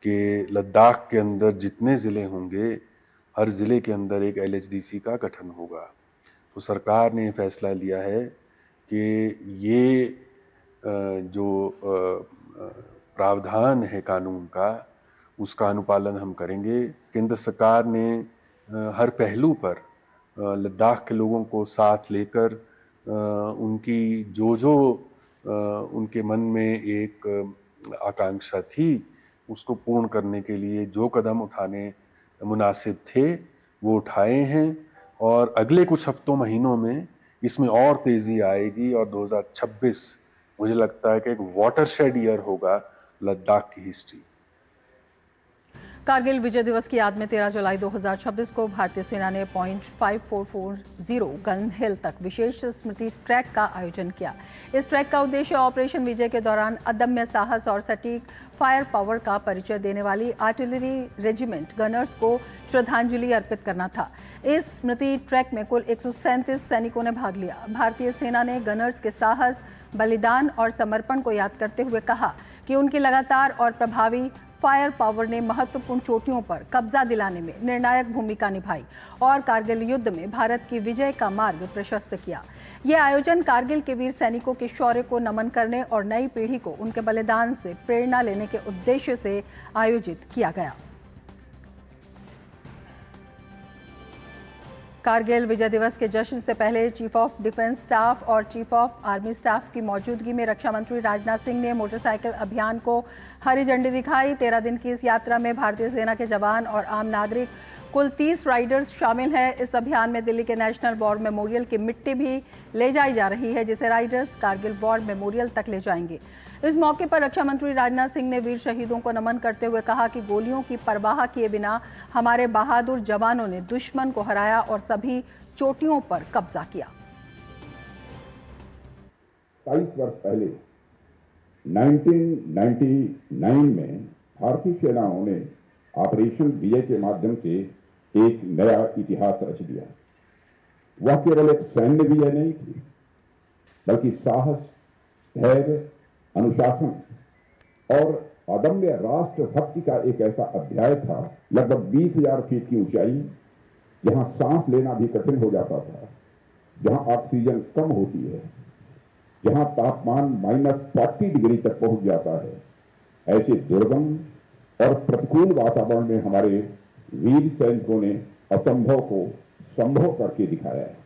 कि लद्दाख के अंदर जितने ज़िले होंगे हर ज़िले के अंदर एक LHDC का गठन होगा। तो सरकार ने फैसला लिया है कि ये जो प्रावधान है कानून का उसका अनुपालन हम करेंगे। केंद्र सरकार ने हर पहलू पर लद्दाख के लोगों को साथ लेकर उनकी जो उनके मन में एक आकांक्षा थी उसको पूर्ण करने के लिए जो कदम उठाने मुनासिब थे वो उठाए हैं और अगले कुछ हफ्तों महीनों में इसमें और तेज़ी आएगी और 2026 मुझे लगता है कि एक वाटरशेड ईयर होगा लद्दाख की हिस्ट्री। कारगिल विजय दिवस की याद में 13 जुलाई 2026 को भारतीय सेना ने .5440 गन हिल तक विशेष स्मृति ट्रैक का आयोजन किया। इस ट्रैक का उद्देश्य ऑपरेशन विजय के दौरान अदम्य साहस और सटीक फायर पावर का परिचय देने वाली आर्टिलरी रेजिमेंट गनर्स को श्रद्धांजलि अर्पित करना था। इस स्मृति ट्रैक में कुल 137 सैनिकों ने भाग लिया। भारतीय सेना ने गनर्स के साहस, बलिदान और समर्पण को याद करते हुए कहा कि उनकी लगातार और प्रभावी फायर पावर ने महत्वपूर्ण चोटियों पर कब्जा दिलाने में निर्णायक भूमिका निभाई और कारगिल युद्ध में भारत की विजय का मार्ग प्रशस्त किया। यह आयोजन कारगिल के वीर सैनिकों के शौर्य को नमन करने और नई पीढ़ी को उनके बलिदान से प्रेरणा लेने के उद्देश्य से आयोजित किया गया। कारगिल विजय दिवस के जश्न से पहले चीफ ऑफ डिफेंस स्टाफ और चीफ ऑफ आर्मी स्टाफ की मौजूदगी में रक्षा मंत्री राजनाथ सिंह ने मोटरसाइकिल अभियान को हरी झंडी दिखाई। 13 दिन की इस यात्रा में भारतीय सेना के जवान और आम नागरिक कुल 30 राइडर्स शामिल हैं। इस अभियान में दिल्ली के नेशनल वॉर मेमोरियल की मिट्टी भी ले जाई जा रही है, जिसे राइडर्स कारगिल वॉर मेमोरियल तक ले जाएंगे। इस मौके पर रक्षा मंत्री राजनाथ सिंह ने वीर शहीदों को नमन करते हुए कहा कि गोलियों की परवाह किए बिना हमारे बहादुर जवानों ने दुश्मन को हराया और सभी चोटियों पर कब्जा किया। 22 वर्ष पहले 1999 में भारतीय सेनाओं ने ऑपरेशन विजय के माध्यम से एक नया इतिहास रच दिया। वह केवल एक सैन्य विजय नहीं थी, बल्कि साहस, धैर्य, अनुशासन और अदम्य राष्ट्रभक्ति का एक ऐसा अध्याय था। लगभग 20,000 फीट की ऊंचाई, जहां सांस लेना भी कठिन हो जाता था, जहां ऑक्सीजन कम होती है, जहां तापमान -40 डिग्री तक पहुंच जाता है, ऐसे दुर्गम और प्रतिकूल वातावरण में हमारे वीर सैनिकों ने असंभव को संभव करके दिखाया है।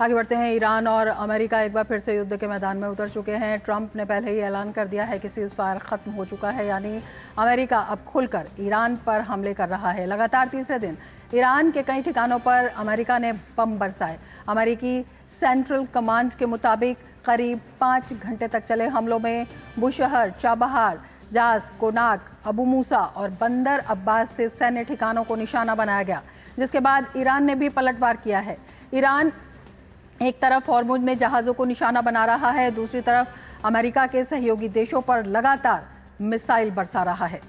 आगे बढ़ते हैं। ईरान और अमेरिका एक बार फिर से युद्ध के मैदान में उतर चुके हैं। ट्रंप ने पहले ही ऐलान कर दिया है कि सीज़फायर खत्म हो चुका है, यानी अमेरिका अब खुलकर ईरान पर हमले कर रहा है। लगातार तीसरे दिन ईरान के कई ठिकानों पर अमेरिका ने बम बरसाए। अमेरिकी सेंट्रल कमांड के मुताबिक करीब 5 घंटे तक चले हमलों में बुशहर, चाबहार, जास, कोनाक, अबू मूसा और बंदर अब्बास से सैन्य ठिकानों को निशाना बनाया गया, जिसके बाद ईरान ने भी पलटवार किया है। ईरान एक तरफ हॉर्मुज में जहाज़ों को निशाना बना रहा है, दूसरी तरफ अमेरिका के सहयोगी देशों पर लगातार मिसाइल बरसा रहा है।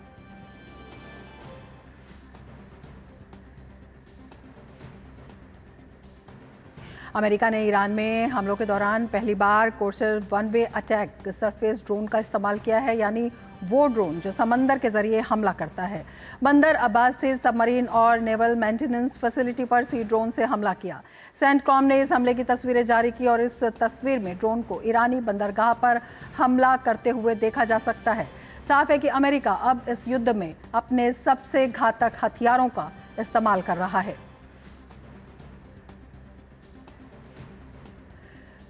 अमेरिका ने ईरान में हमलों के दौरान पहली बार Corsair one way attack surface drone का इस्तेमाल किया है, यानी वो ड्रोन जो समंदर के जरिए हमला करता है। बंदर अब्बास स्थित सबमरीन और नेवल मेंटेनेंस फैसिलिटी पर सी ड्रोन से हमला किया। सेंटकॉम ने इस हमले की तस्वीरें जारी की और इस तस्वीर में ड्रोन को ईरानी बंदरगाह पर हमला करते हुए देखा जा सकता है। साफ है कि अमेरिका अब इस युद्ध में अपने सबसे घातक हथियारों का इस्तेमाल कर रहा है।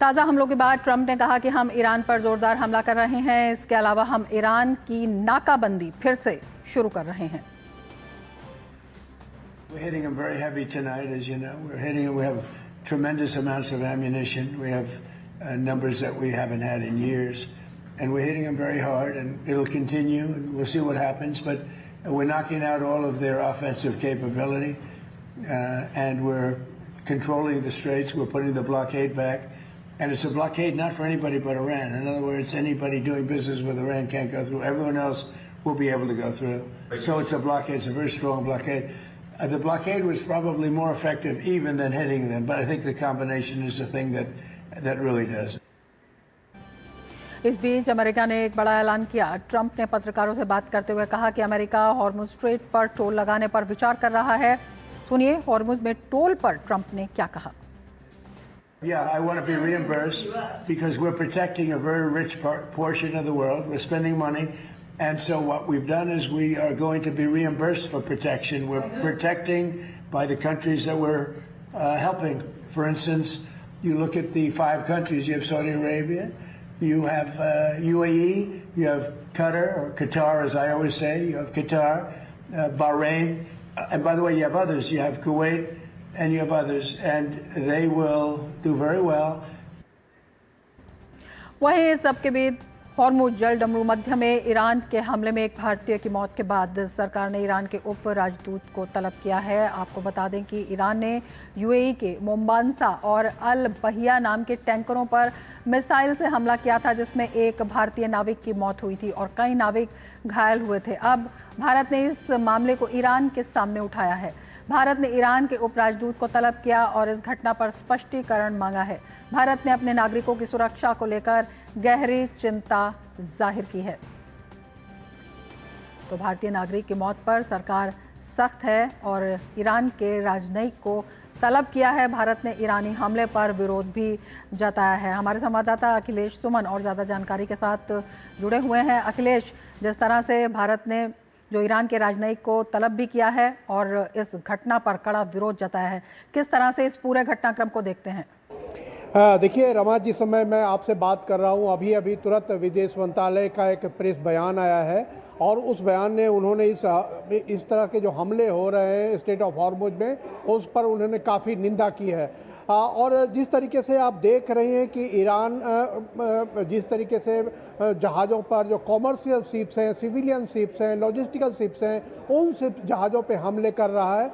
ताज़ा हमलों के बाद ट्रंप ने कहा कि हम ईरान पर जोरदार हमला कर रहे हैं। इसके अलावा हम ईरान की नाकाबंदी फिर से शुरू कर रहे हैं। We're hitting them very heavy tonight, as you know. We're hitting them. We have tremendous amounts of ammunition. We have numbers that we haven't had in years, and we're hitting them very hard. And it'll continue, and we'll see what happens. But we're knocking out all of their offensive capability, and we're controlling the straits. We're putting the blockade back. And it's a blockade not for anybody but Iran. In other words, anybody doing business with Iran can't go through. Everyone else will be able to go through. So it's a blockade. It's a very strong blockade. The blockade was probably more effective even than hitting them, but I think the combination is the thing that really does. इस बीच अमेरिका ने एक बड़ा ऐलान किया। ट्रंप ने पत्रकारों से बात करते हुए कहा कि अमेरिका हॉर्मुज स्ट्रेट पर टोल लगाने पर विचार कर रहा है। सुनिए हॉर्मुज में टोल पर ट्रंप ने क्या कहा। Yeah, I want to be reimbursed because we're protecting a very rich portion of the world. We're spending money. And so what we've done is we are going to be reimbursed for protection. We're protecting by the countries that we're helping. For instance, you look at the 5 countries. You have Saudi Arabia, you have UAE, you have Qatar, or Qatar as I always say, you have Qatar, Bahrain, and by the way, you have others. You have Kuwait and you have others, and they will do very well. वहीं सबके बीच हॉर्मुज जल डमरू मध्य में ईरान के हमले में एक भारतीय की मौत के बाद सरकार ने ईरान के उप राजदूत को तलब किया है। आपको बता दें कि ईरान ने यूएई के मोम्बासा और अल बहिया नाम के टैंकरों पर मिसाइल से हमला किया था, जिसमें एक भारतीय नाविक की मौत हुई थी और कई नाविक घायल हुए थे। अब भारत ने इस मामले को ईरान के सामने उठाया है। भारत ने ईरान के उप राजदूत को तलब किया और इस घटना पर स्पष्टीकरण मांगा है। भारत ने अपने नागरिकों की सुरक्षा को लेकर गहरी चिंता जाहिर की है। तो भारतीय नागरिक की मौत पर सरकार सख्त है और ईरान के राजनयिक को तलब किया है। भारत ने ईरानी हमले पर विरोध भी जताया है। हमारे संवाददाता अखिलेश सुमन और ज़्यादा जानकारी के साथ जुड़े हुए हैं। अखिलेश, जिस तरह से भारत ने जो ईरान के राजनयिक को तलब भी किया है और इस घटना पर कड़ा विरोध जताया है, किस तरह से इस पूरे घटनाक्रम को देखते हैं? देखिए रमा, जिस समय मैं आपसे बात कर रहा हूं, अभी तुरंत विदेश मंत्रालय का एक प्रेस बयान आया है और उस बयान ने उन्होंने इस तरह के जो हमले हो रहे हैं स्टेट ऑफ हॉर्मुज में, उस पर उन्होंने काफ़ी निंदा की है। और जिस तरीके से आप देख रहे हैं कि ईरान जिस तरीके से जहाज़ों पर जो कॉमर्शियल शिप्स हैं, सिविलियन शिप्स हैं, लॉजिस्टिकल शिप्स हैं, उन शिप जहाज़ों पे हमले कर रहा है,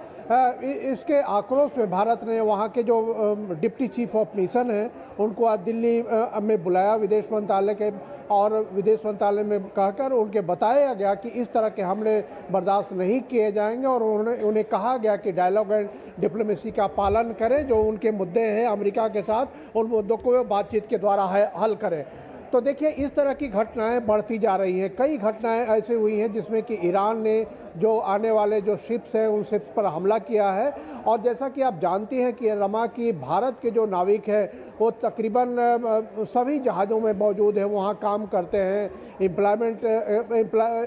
इसके आक्रोश में भारत ने वहाँ के जो डिप्टी चीफ ऑफ मिशन हैं उनको आज दिल्ली में बुलाया विदेश मंत्रालय के, और विदेश मंत्रालय में कहकर उनके बताया गया कि इस तरह के हमले बर्दाश्त नहीं किए जाएंगे और उन्हें कहा गया कि डायलॉग एंड डिप्लोमेसी का पालन करें। जो उनके मुद्दे हैं अमेरिका के साथ, उन मुद्दों को बातचीत के द्वारा हल करें। तो देखिए इस तरह की घटनाएं बढ़ती जा रही हैं। कई घटनाएं ऐसी हुई हैं जिसमें कि ईरान ने जो आने वाले जो शिप्स हैं उन शिप्स पर हमला किया है। और जैसा कि आप जानती हैं कि रमा की भारत के जो नाविक हैं वो तकरीबन सभी जहाज़ों में मौजूद हैं, वहाँ काम करते हैं,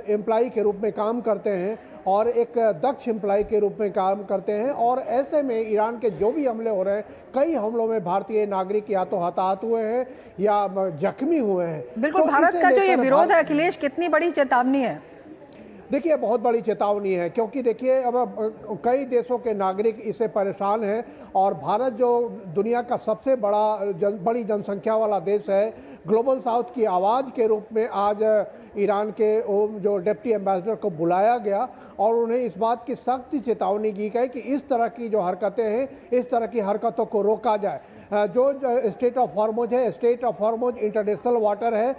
एम्प्लॉई के रूप में काम करते हैं और एक दक्ष एम्प्लॉई के रूप में काम करते हैं। और ऐसे में ईरान के जो भी हमले हो रहे हैं, कई हमलों में भारतीय नागरिक या तो हताहत हुए हैं या जख्मी हुए हैं। बिल्कुल, तो भारत का जो ये विरोध है अखिलेश, कितनी बड़ी चेतावनी है? देखिए बहुत बड़ी चेतावनी है, क्योंकि देखिए अब कई देशों के नागरिक इससे परेशान हैं और भारत जो दुनिया का सबसे बड़ी जनसंख्या वाला देश है, ग्लोबल साउथ की आवाज़ के रूप में आज ईरान के जो डिप्टी एम्बेसडर को बुलाया गया और उन्हें इस बात की सख्त चेतावनी दी गई कि इस तरह की जो हरकतें हैं, इस तरह की हरकतों को रोका जाए। जो स्टेट ऑफ हॉर्मुज है, state of Hormuz international water है,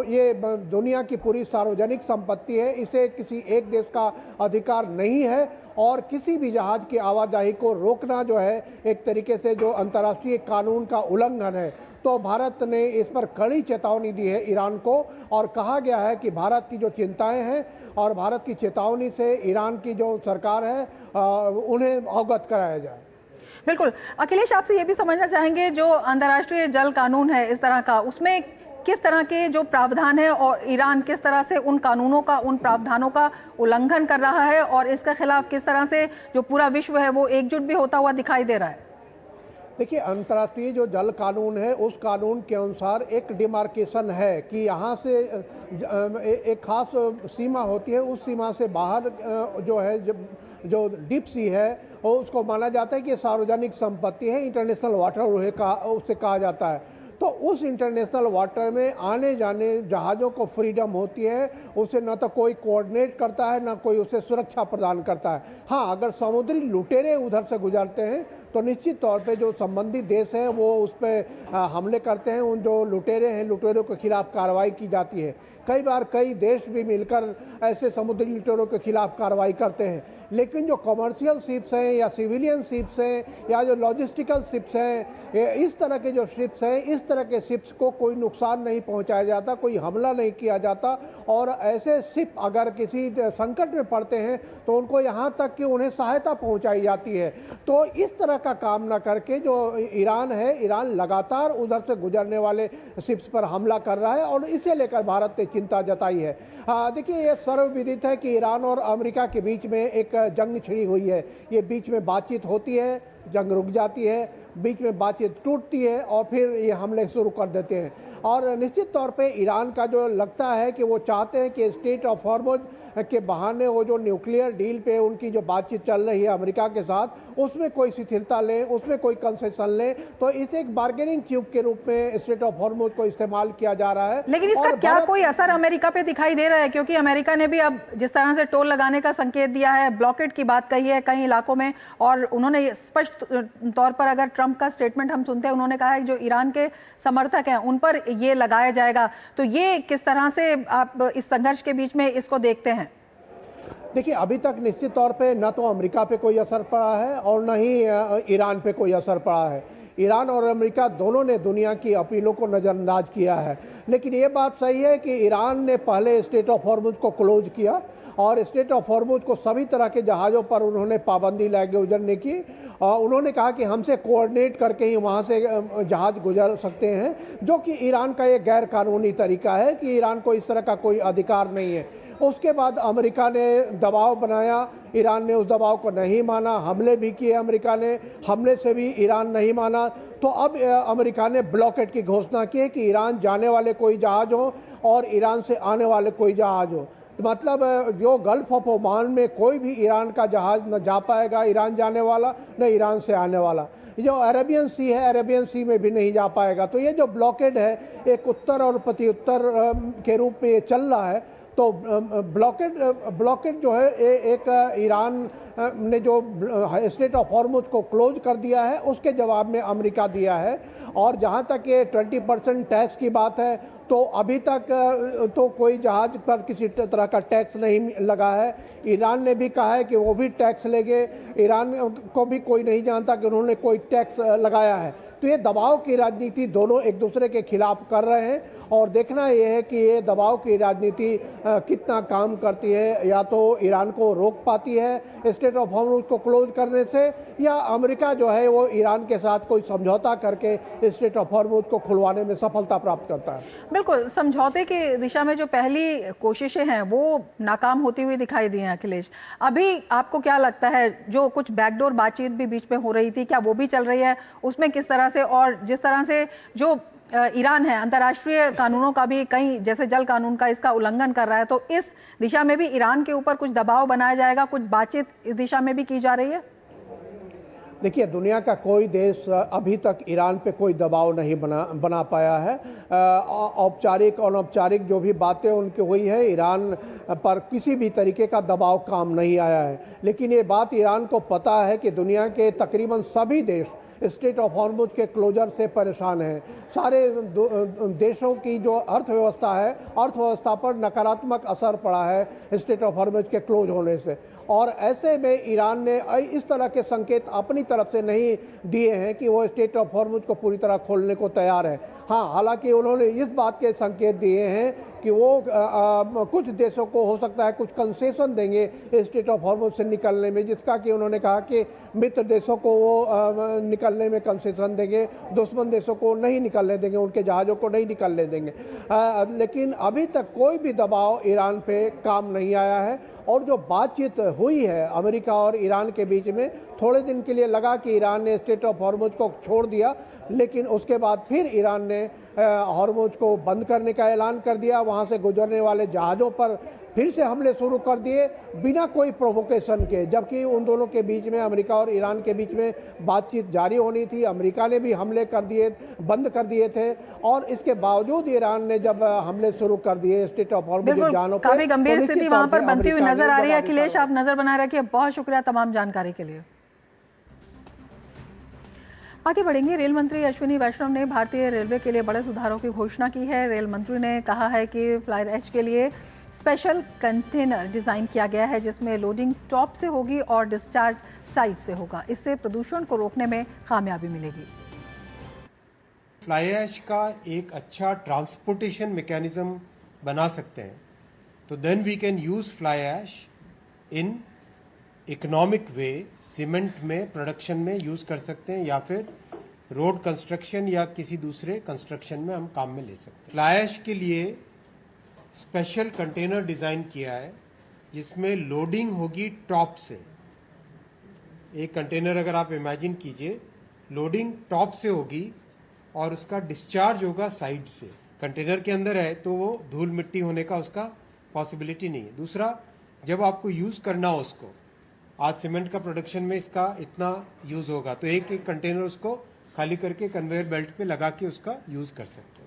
ये दुनिया की पूरी सार्वजनिक संपत्ति है, इसे किसी एक देश का अधिकार नहीं है और किसी भी जहाज़ की आवाजाही को रोकना जो है एक तरीके से जो अंतर्राष्ट्रीय कानून का उल्लंघन है। तो भारत ने इस पर कड़ी चेतावनी दी है ईरान को और कहा गया है कि भारत की जो चिंताएं हैं और भारत की चेतावनी से ईरान की जो सरकार है उन्हें अवगत कराया जाए। बिल्कुल अखिलेश, आपसे ये भी समझना चाहेंगे जो अंतर्राष्ट्रीय जल कानून है इस तरह का, उसमें किस तरह के जो प्रावधान है और ईरान किस तरह से उन कानूनों का, उन प्रावधानों का उल्लंघन कर रहा है और इसके खिलाफ किस तरह से जो पूरा विश्व है वो एकजुट भी होता हुआ दिखाई दे रहा है? देखिए अंतर्राष्ट्रीय जो जल कानून है उस कानून के अनुसार एक डिमार्केशन है कि यहाँ से एक खास सीमा होती है, उस सीमा से बाहर जो है जो डीप सी है उसको माना जाता है कि सार्वजनिक संपत्ति है, इंटरनेशनल वाटर उससे कहा जाता है। तो उस इंटरनेशनल वाटर में आने जाने जहाज़ों को फ्रीडम होती है, उसे न तो कोई कोऑर्डिनेट करता है न कोई उसे सुरक्षा प्रदान करता है। हाँ, अगर समुद्री लुटेरे उधर से गुजरते हैं तो निश्चित तौर पे जो संबंधित देश हैं वो उस पर हमले करते हैं, उन जो लुटेरे हैं लुटेरों के खिलाफ कार्रवाई की जाती है। कई बार कई देश भी मिलकर ऐसे समुद्री लुटेरों के खिलाफ कार्रवाई करते हैं, लेकिन जो कमर्शियल शिप्स हैं या सिविलियन शिप्स हैं या जो लॉजिस्टिकल शिप्स हैं, इस तरह के जो शिप्स हैं, इस तरह के शिप्स को कोई नुकसान नहीं पहुंचाया जाता, कोई हमला नहीं किया जाता। और ऐसे शिप अगर किसी संकट में पड़ते हैं तो उनको यहाँ तक कि उन्हें सहायता पहुँचाई जाती है। तो इस तरह का काम न करके जो ईरान है, ईरान लगातार उधर से गुजरने वाले शिप्स पर हमला कर रहा है और इसे लेकर भारत ने चिंता जताई है। देखिए, ये सर्वविदित है कि ईरान और अमेरिका के बीच में एक जंग छिड़ी हुई है। ये बीच में बातचीत होती है, जंग रुक जाती है, बीच में बातचीत टूटती है और फिर ये हमले शुरू कर देते हैं। और निश्चित तौर पे ईरान का जो लगता है कि वो चाहते हैं कि स्ट्रेट ऑफ हॉर्मुज के बहाने वो जो न्यूक्लियर डील पे उनकी जो बातचीत चल रही है अमेरिका के साथ, उसमें कोई शिथिलता लें, उसमें कोई कंसेशन लें, तो इसे एक बार्गेनिंग ट्यूब के रूप में स्ट्रेट ऑफ हॉर्मुज को इस्तेमाल किया जा रहा है। लेकिन इसका क्या कोई असर अमेरिका पे दिखाई दे रहा है? क्योंकि अमेरिका ने भी अब जिस तरह से टोल लगाने का संकेत दिया है, ब्लॉकेट की बात कही है कई इलाकों में, और उन्होंने स्पष्ट तौर पर अगर ट्रंप का स्टेटमेंट हम सुनते हैं, उन्होंने कहा है जो ईरान के समर्थक हैं उन पर ये लगाया जाएगा। तो ये किस तरह से आप इस संघर्ष के बीच में इसको देखते हैं? देखिए, अभी तक निश्चित तौर पे न तो अमेरिका पे कोई असर पड़ा है और न ही ईरान पे कोई असर पड़ा है। ईरान और अमेरिका दोनों ने दुनिया की अपीलों को नज़रअंदाज किया है, लेकिन ये बात सही है कि ईरान ने पहले स्ट्रेट ऑफ हॉर्मुज को क्लोज किया और स्ट्रेट ऑफ हॉर्मुज को सभी तरह के जहाज़ों पर उन्होंने पाबंदी लगा गुजरने की। उन्होंने कहा कि हमसे कोऑर्डिनेट करके ही वहाँ से जहाज़ गुजर सकते हैं, जो कि ईरान का एक गैर कानूनी तरीका है कि ईरान को इस तरह का कोई अधिकार नहीं है। उसके बाद अमेरिका ने दबाव बनाया, ईरान ने उस दबाव को नहीं माना, हमले भी किए अमेरिका ने, हमले से भी ईरान नहीं माना। तो अब अमेरिका ने ब्लॉकेट की घोषणा की है कि ईरान जाने वाले कोई जहाज़ हो और ईरान से आने वाले कोई जहाज़ हो। तो मतलब जो गल्फ ऑफ ओमान में कोई भी ईरान का जहाज़ न जा पाएगा, ईरान जाने वाला, न ईरान से आने वाला। जो अरेबियन सी है, अरेबियन सी में भी नहीं जा पाएगा। तो ये जो ब्लॉकेड है, एक उत्तर और प्रत्युत्तर के रूप में ये चल रहा है। तो ब्लॉकेड जो है एक ईरान ने जो स्ट्रेट ऑफ हॉर्मुज को क्लोज कर दिया है, उसके जवाब में अमेरिका दिया है। और जहाँ तक ये 20% टैक्स की बात है, तो अभी तक तो कोई जहाज़ पर किसी तरह का टैक्स नहीं लगा है। ईरान ने भी कहा है कि वो भी टैक्स लेंगे, ईरान को भी कोई नहीं जानता कि उन्होंने कोई टैक्स लगाया है। तो ये दबाव की राजनीति दोनों एक दूसरे के खिलाफ कर रहे हैं और देखना ये है कि ये दबाव की राजनीति कितना काम करती है। या तो ईरान को रोक पाती है स्ट्रेट ऑफ हॉर्मुज को क्लोज करने से, या अमेरिका जो है वो ईरान के साथ कोई समझौता करके स्ट्रेट ऑफ हॉर्मुज को खुलवाने में सफलता प्राप्त करता है। बिल्कुल, समझौते की दिशा में जो पहली कोशिशें हैं वो नाकाम होती हुई दिखाई दी हैं। अखिलेश, अभी आपको क्या लगता है जो कुछ बैकडोर बातचीत भी बीच में हो रही थी, क्या वो भी चल रही है? उसमें किस तरह से, और जिस तरह से जो ईरान है अंतर्राष्ट्रीय कानूनों का भी कहीं जैसे जल कानून का इसका उल्लंघन कर रहा है, तो इस दिशा में भी ईरान के ऊपर कुछ दबाव बनाया जाएगा, कुछ बातचीत इस दिशा में भी की जा रही है? देखिए, दुनिया का कोई देश अभी तक ईरान पे कोई दबाव नहीं बना पाया है। औपचारिक और अनौपचारिक जो भी बातें उनकी हुई है, ईरान पर किसी भी तरीके का दबाव काम नहीं आया है। लेकिन ये बात ईरान को पता है कि दुनिया के तकरीबन सभी देश स्ट्रेट ऑफ हॉर्मुज के क्लोजर से परेशान हैं। सारे देशों की जो अर्थव्यवस्था है, अर्थव्यवस्था पर नकारात्मक असर पड़ा है स्ट्रेट ऑफ हॉर्मुज के क्लोज होने से। और ऐसे में ईरान ने इस तरह के संकेत अपनी तरफ से नहीं दिए हैं कि वो स्ट्रेट ऑफ हॉर्मुज को पूरी तरह खोलने को तैयार है। हाँ, हालांकि उन्होंने इस बात के संकेत दिए हैं कि वो कुछ देशों को हो सकता है कुछ कंसेशन देंगे स्ट्रेट ऑफ हॉर्मुज से निकलने में, जिसका कि उन्होंने कहा कि मित्र देशों को वो निकलने में कंसेशन देंगे, दुश्मन देशों को नहीं निकलने देंगे, उनके जहाज़ों को नहीं निकलने देंगे। लेकिन अभी तक कोई भी दबाव ईरान पे काम नहीं आया है। और जो बातचीत हुई है अमेरिका और ईरान के बीच में, थोड़े दिन के लिए लगा कि ईरान ने स्ट्रेट ऑफ हॉर्मुज को छोड़ दिया, लेकिन उसके बाद फिर ईरान ने हॉर्मुज को बंद करने का ऐलान कर दिया। वहाँ से गुजरने वाले जहाज़ों पर फिर से हमले शुरू कर दिए बिना कोई प्रोवोकेशन के, जबकि उन दोनों के बीच में, अमेरिका और ईरान के बीच में बातचीत जारी होनी थी। अमेरिका ने भी हमले कर दिए, बंद कर दिए थे, और इसके बावजूद ईरान ने जब हमले शुरू कर दिए स्टेट ऑफ हॉर्मुज़ के जानों पर, काफी गंभीर स्थिति वहां पर बनती हुई नजर आ रही है। अखिलेश, आप नजर बनाए रखिए। बहुत शुक्रिया तमाम जानकारी के लिए। आगे बढ़ेंगे। रेल मंत्री अश्विनी वैष्णव ने भारतीय रेलवे के लिए बड़े सुधारों की घोषणा की है। रेल मंत्री ने कहा है कि फ्लाई ऐश के लिए स्पेशल कंटेनर डिजाइन किया गया है, जिसमें लोडिंग टॉप से होगी और डिस्चार्ज साइड से होगा। इससे प्रदूषण को रोकने में कामयाबी मिलेगी। फ्लाई ऐश का एक अच्छा ट्रांसपोर्टेशन मैकेनिज्म बना सकते हैं, तो then we can use fly ash in economic way, cement में प्रोडक्शन में यूज कर सकते हैं, या फिर रोड कंस्ट्रक्शन या किसी दूसरे कंस्ट्रक्शन में हम काम में ले सकते हैं। फ्लाई ऐश के लिए स्पेशल कंटेनर डिजाइन किया है, जिसमें लोडिंग होगी टॉप से। एक कंटेनर अगर आप इमेजिन कीजिए, लोडिंग टॉप से होगी और उसका डिस्चार्ज होगा साइड से। कंटेनर के अंदर है तो वो धूल मिट्टी होने का उसका पॉसिबिलिटी नहीं है। दूसरा, जब आपको यूज करना हो उसको, आज सीमेंट का प्रोडक्शन में इसका इतना यूज होगा, तो एक एक कंटेनर उसको खाली करके कन्वेयर बेल्ट पे लगा के उसका यूज कर सकते हो।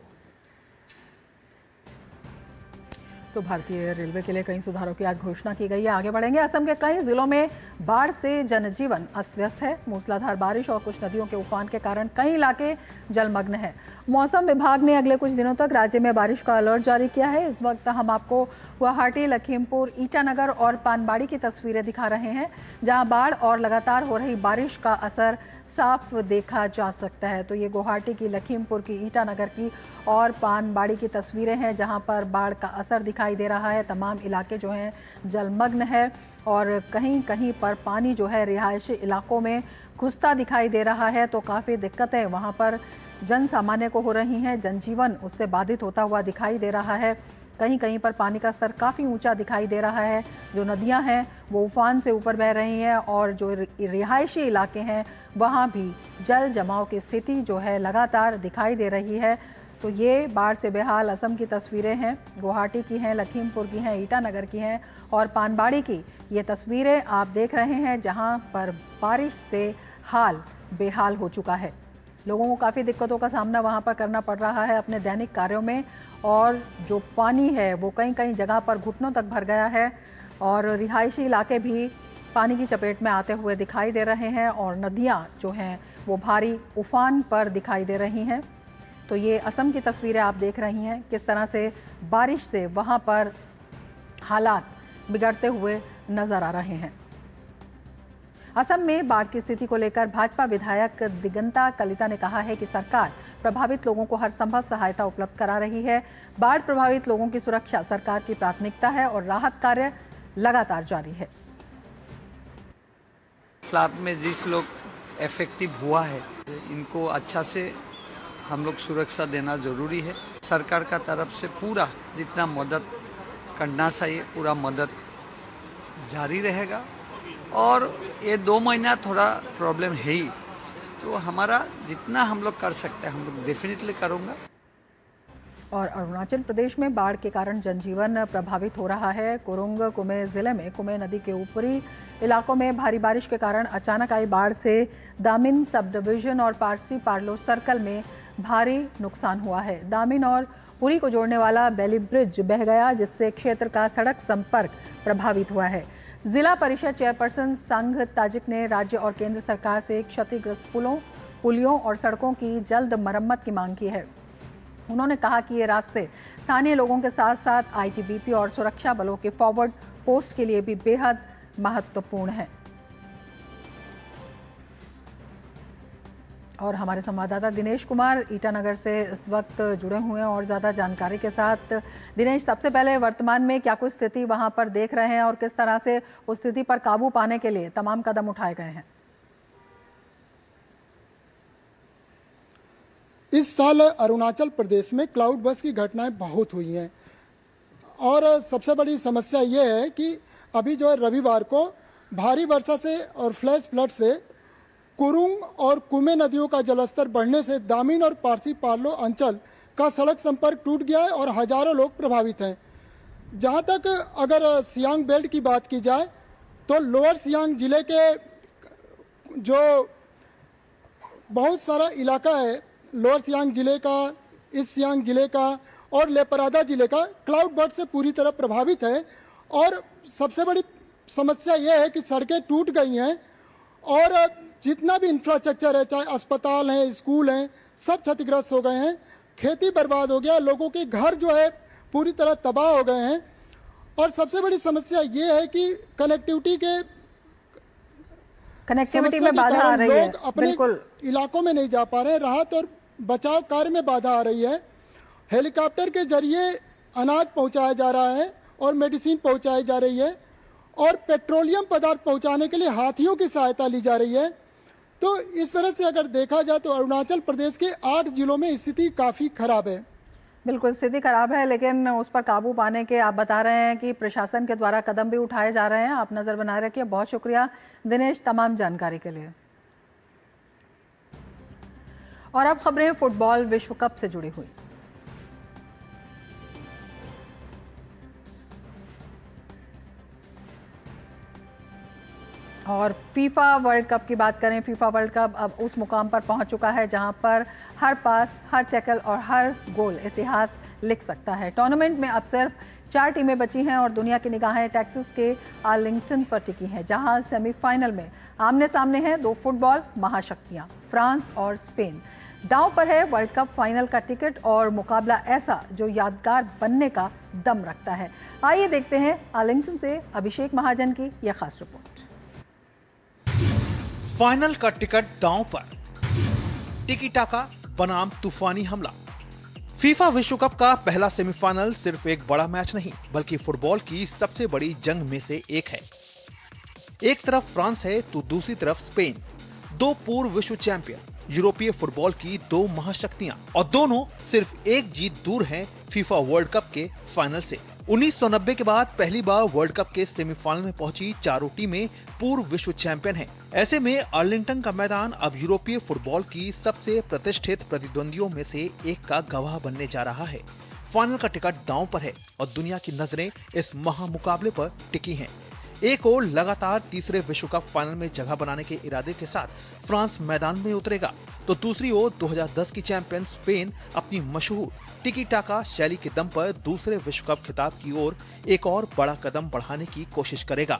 तो भारतीय रेलवे के लिए कई सुधारों की आज घोषणा की गई है। आगे बढ़ेंगे। असम के कई जिलों में बाढ़ से जनजीवन अस्त व्यस्त है। मूसलाधार बारिश और कुछ नदियों के उफान के कारण कई इलाके जलमग्न हैं। मौसम विभाग ने अगले कुछ दिनों तक राज्य में बारिश का अलर्ट जारी किया है। इस वक्त हम आपको गुवाहाटी, लखीमपुर, ईटानगर और पानबाड़ी की तस्वीरें दिखा रहे हैं, जहां बाढ़ और लगातार हो रही बारिश का असर साफ देखा जा सकता है। तो ये गुवाहाटी की, लखीमपुर की, ईटानगर की और पानबाड़ी की तस्वीरें हैं, जहां पर बाढ़ का असर दिखाई दे रहा है। तमाम इलाके जो हैं जलमग्न है और कहीं कहीं पर पानी जो है रिहायशी इलाकों में घुसता दिखाई दे रहा है। तो काफ़ी दिक्कतें वहां पर जन सामान्य को हो रही हैं। जनजीवन उससे बाधित होता हुआ दिखाई दे रहा है। कहीं कहीं पर पानी का स्तर काफ़ी ऊंचा दिखाई दे रहा है। जो नदियां हैं वो उफान से ऊपर बह रही हैं और जो रिहायशी इलाके हैं वहां भी जल जमाव की स्थिति जो है लगातार दिखाई दे रही है। तो ये बाढ़ से बेहाल असम की तस्वीरें हैं। गुवाहाटी की हैं, लखीमपुर की हैं, ईटानगर की हैं और पानबाड़ी की ये तस्वीरें आप देख रहे हैं, जहां पर बारिश से हाल बेहाल हो चुका है। लोगों को काफ़ी दिक्कतों का सामना वहां पर करना पड़ रहा है अपने दैनिक कार्यों में, और जो पानी है वो कई कई जगह पर घुटनों तक भर गया है और रिहायशी इलाके भी पानी की चपेट में आते हुए दिखाई दे रहे हैं और नदियां जो हैं वो भारी उफान पर दिखाई दे रही हैं। तो ये असम की तस्वीरें आप देख रही हैं, किस तरह से बारिश से वहां पर हालात बिगड़ते हुए नजर आ रहे हैं। असम में बाढ़ की स्थिति को लेकर भाजपा विधायक दिगंता कलिता ने कहा है कि सरकार प्रभावित लोगों को हर संभव सहायता उपलब्ध करा रही है। बाढ़ प्रभावित लोगों की सुरक्षा सरकार की प्राथमिकता है और राहत कार्य लगातार जारी है। फ्लड में जिस लोग इफेक्टिव हुआ है, इनको अच्छा से हम लोग सुरक्षा देना जरूरी है। सरकार का तरफ से पूरा जितना मदद करना चाहिए पूरा मदद जारी रहेगा। और ये 2 महीना थोड़ा प्रॉब्लम है ही, तो हमारा जितना हम लोग कर सकते हैं हम लोग डेफिनेटली करूँगा। और अरुणाचल प्रदेश में बाढ़ के कारण जनजीवन प्रभावित हो रहा है। कुरुंग कुमे जिले में कुमे नदी के ऊपरी इलाकों में भारी बारिश के कारण अचानक आई बाढ़ से दामिन सब डिवीजन और पारसी पार्लो सर्कल में भारी नुकसान हुआ है। दामिन और पुरी को जोड़ने वाला बेली ब्रिज बह गया, जिससे क्षेत्र का सड़क संपर्क प्रभावित हुआ है। जिला परिषद चेयरपर्सन संघ ताजिक ने राज्य और केंद्र सरकार से क्षतिग्रस्त पुलियों और सड़कों की जल्द मरम्मत की मांग की है। उन्होंने कहा कि ये रास्ते स्थानीय लोगों के साथ साथ आईटीबीपी और सुरक्षा बलों के फॉरवर्ड पोस्ट के लिए भी बेहद महत्वपूर्ण है। और हमारे संवाददाता दिनेश कुमार ईटानगर से इस वक्त जुड़े हुए हैं और ज़्यादा जानकारी के साथ। दिनेश, सबसे पहले वर्तमान में क्या कुछ स्थिति वहां पर देख रहे हैं और किस तरह से उस स्थिति पर काबू पाने के लिए तमाम कदम उठाए गए हैं? इस साल अरुणाचल प्रदेश में क्लाउड बर्स्ट की घटनाएं बहुत हुई हैं और सबसे बड़ी समस्या ये है कि अभी जो है रविवार को भारी वर्षा से और फ्लैश फ्लड से कुरुंग और कुमे नदियों का जलस्तर बढ़ने से दामिन और पारसी पार्लो अंचल का सड़क संपर्क टूट गया है और हजारों लोग प्रभावित हैं। जहाँ तक अगर सियांग बेल्ट की बात की जाए तो लोअर सियांग जिले के जो बहुत सारा इलाका है, लोअर सियांग जिले का, ईस्ट सियांग जिले का और लेपरादा जिले का क्लाउड बर्स्ट से पूरी तरह प्रभावित है। और सबसे बड़ी समस्या ये है कि सड़कें टूट गई हैं और जितना भी इंफ्रास्ट्रक्चर है, चाहे अस्पताल हैं, स्कूल हैं, सब क्षतिग्रस्त हो गए हैं। खेती बर्बाद हो गया, लोगों के घर जो है पूरी तरह तबाह हो गए हैं। और सबसे बड़ी समस्या ये है कि कनेक्टिविटी में बाधा आ रही है, लोग अपने इलाकों में नहीं जा पा रहे हैं। राहत और बचाव कार्य में बाधा आ रही है। हेलीकॉप्टर के जरिए अनाज पहुंचाया जा रहा है और मेडिसिन पहुंचाई जा रही है और पेट्रोलियम पदार्थ पहुंचाने के लिए हाथियों की सहायता ली जा रही है। तो इस तरह से अगर देखा जाए तो अरुणाचल प्रदेश के 8 जिलों में स्थिति काफ़ी खराब है। बिल्कुल स्थिति खराब है, लेकिन उस पर काबू पाने के आप बता रहे हैं कि प्रशासन के द्वारा कदम भी उठाए जा रहे हैं। आप नज़र बनाए रखिए। बहुत शुक्रिया दिनेश तमाम जानकारी के लिए। और अब खबरें फुटबॉल विश्व कप से जुड़ी हुई। और फीफा वर्ल्ड कप की बात करें, फीफा वर्ल्ड कप अब उस मुकाम पर पहुंच चुका है जहां पर हर पास, हर टैकल और हर गोल इतिहास लिख सकता है। टूर्नामेंट में अब सिर्फ 4 टीमें बची हैं और दुनिया की निगाहें टेक्सास के आर्लिंगटन पर टिकी हैं, जहां सेमीफाइनल में आमने सामने हैं 2 फुटबॉल महाशक्तियां, फ्रांस और स्पेन। दांव पर है वर्ल्ड कप फाइनल का टिकट और मुकाबला ऐसा जो यादगार बनने का दम रखता है। आइए देखते हैं आर्लिंगटन से अभिषेक महाजन की यह खास रिपोर्ट। फाइनल का टिकट दांव पर, टिकी टाका बनाम तूफानी हमला। फीफा विश्व कप का पहला सेमीफाइनल सिर्फ एक बड़ा मैच नहीं बल्कि फुटबॉल की सबसे बड़ी जंग में से एक है। एक तरफ फ्रांस है तो दूसरी तरफ स्पेन, 2 पूर्व विश्व चैंपियन, यूरोपीय फुटबॉल की 2 महाशक्तियां, और दोनों सिर्फ एक जीत दूर हैं फीफा वर्ल्ड कप के फाइनल से। 1990 के बाद पहली बार वर्ल्ड कप के सेमीफाइनल में पहुंची चारों टीमें पूर्व विश्व चैंपियन हैं। ऐसे में आर्लिंगटन का मैदान अब यूरोपीय फुटबॉल की सबसे प्रतिष्ठित प्रतिद्वंदियों में से एक का गवाह बनने जा रहा है। फाइनल का टिकट दांव पर है और दुनिया की नजरें इस महामुकाबले पर टिकी हैं। एक ओर लगातार तीसरे विश्व कप फाइनल में जगह बनाने के इरादे के साथ फ्रांस मैदान में उतरेगा, तो दूसरी ओर 2010 की चैंपियन स्पेन अपनी मशहूर टिकी टाका शैली के दम पर दूसरे विश्व कप खिताब की ओर एक और बड़ा कदम बढ़ाने की कोशिश करेगा।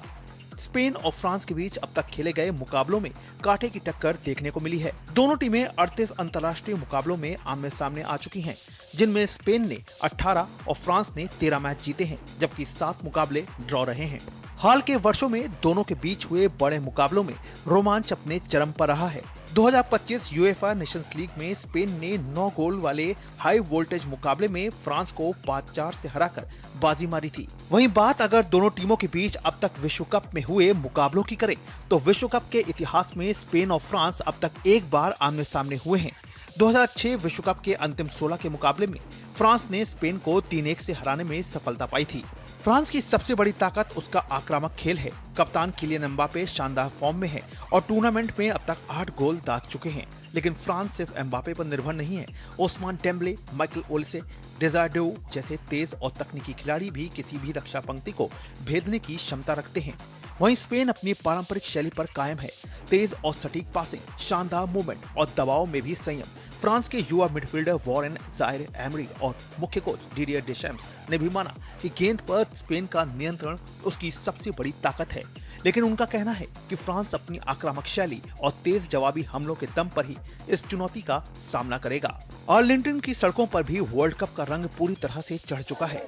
स्पेन और फ्रांस के बीच अब तक खेले गए मुकाबलों में कांटे की टक्कर देखने को मिली है। दोनों टीमें 38 अंतर्राष्ट्रीय मुकाबलों में आमने सामने आ चुकी हैं, जिनमें स्पेन ने 18 और फ्रांस ने 13 मैच जीते हैं, जबकि 7 मुकाबले ड्रॉ रहे हैं। हाल के वर्षों में दोनों के बीच हुए बड़े मुकाबलों में रोमांच अपने चरम पर रहा है। 2025 यूएफए नेशंस लीग में स्पेन ने 9 गोल वाले हाई वोल्टेज मुकाबले में फ्रांस को 5-4 से हराकर बाजी मारी थी। वहीं बात अगर दोनों टीमों के बीच अब तक विश्व कप में हुए मुकाबलों की करें, तो विश्व कप के इतिहास में स्पेन और फ्रांस अब तक एक बार आमने सामने हुए हैं। 2006 विश्व कप के अंतिम 16 के मुकाबले में फ्रांस ने स्पेन को 3-1 से हराने में सफलता पाई थी। फ्रांस की सबसे बड़ी ताकत उसका आक्रामक खेल है। कप्तान किलियन एम्बापे शानदार फॉर्म में है और टूर्नामेंट में अब तक 8 गोल दाग चुके हैं। लेकिन फ्रांस सिर्फ एम्बापे पर निर्भर नहीं है। ओस्मान डेम्बले, माइकल ओलिसे, डेजार्डेऊ जैसे तेज और तकनीकी खिलाड़ी भी किसी भी रक्षा पंक्ति को भेदने की क्षमता रखते हैं। वहीं स्पेन अपनी पारंपरिक शैली पर कायम है। तेज और सटीक पासिंग, शानदार मूवमेंट और दबाव में भी संयम। फ्रांस के युवा मिडफील्डर वॉरेन जायरे एमरी और मुख्य कोच डिडियर डेशैम्स ने भी माना कि गेंद पर स्पेन का नियंत्रण उसकी सबसे बड़ी ताकत है। लेकिन उनका कहना है कि फ्रांस अपनी आक्रामक शैली और तेज जवाबी हमलों के दम पर ही इस चुनौती का सामना करेगा। आर्लिंगटन की सड़कों पर भी वर्ल्ड कप का रंग पूरी तरह से चढ़ चुका है।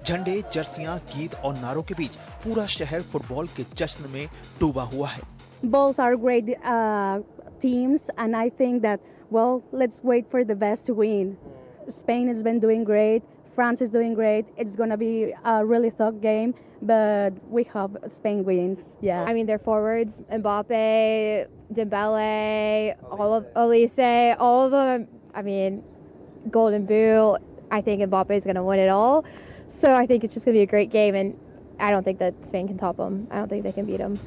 झंडे, जर्सियां, गीत और नारों के बीच पूरा शहर फुटबॉल के जश्न में डूबा हुआ है। Both are great teams, and I think that, well, let's wait for the best to win. Spain has been doing great. France is doing great. It's going to be a really tough game, but we hope Spain wins. Yeah. I mean, their forwards, Mbappe, Dembele, all of Olise, all of them. I mean, Golden Boot. I think Mbappe is going to win it all. So I think it's just going to be a great game, and I don't think that Spain can top them. I don't think they can beat them.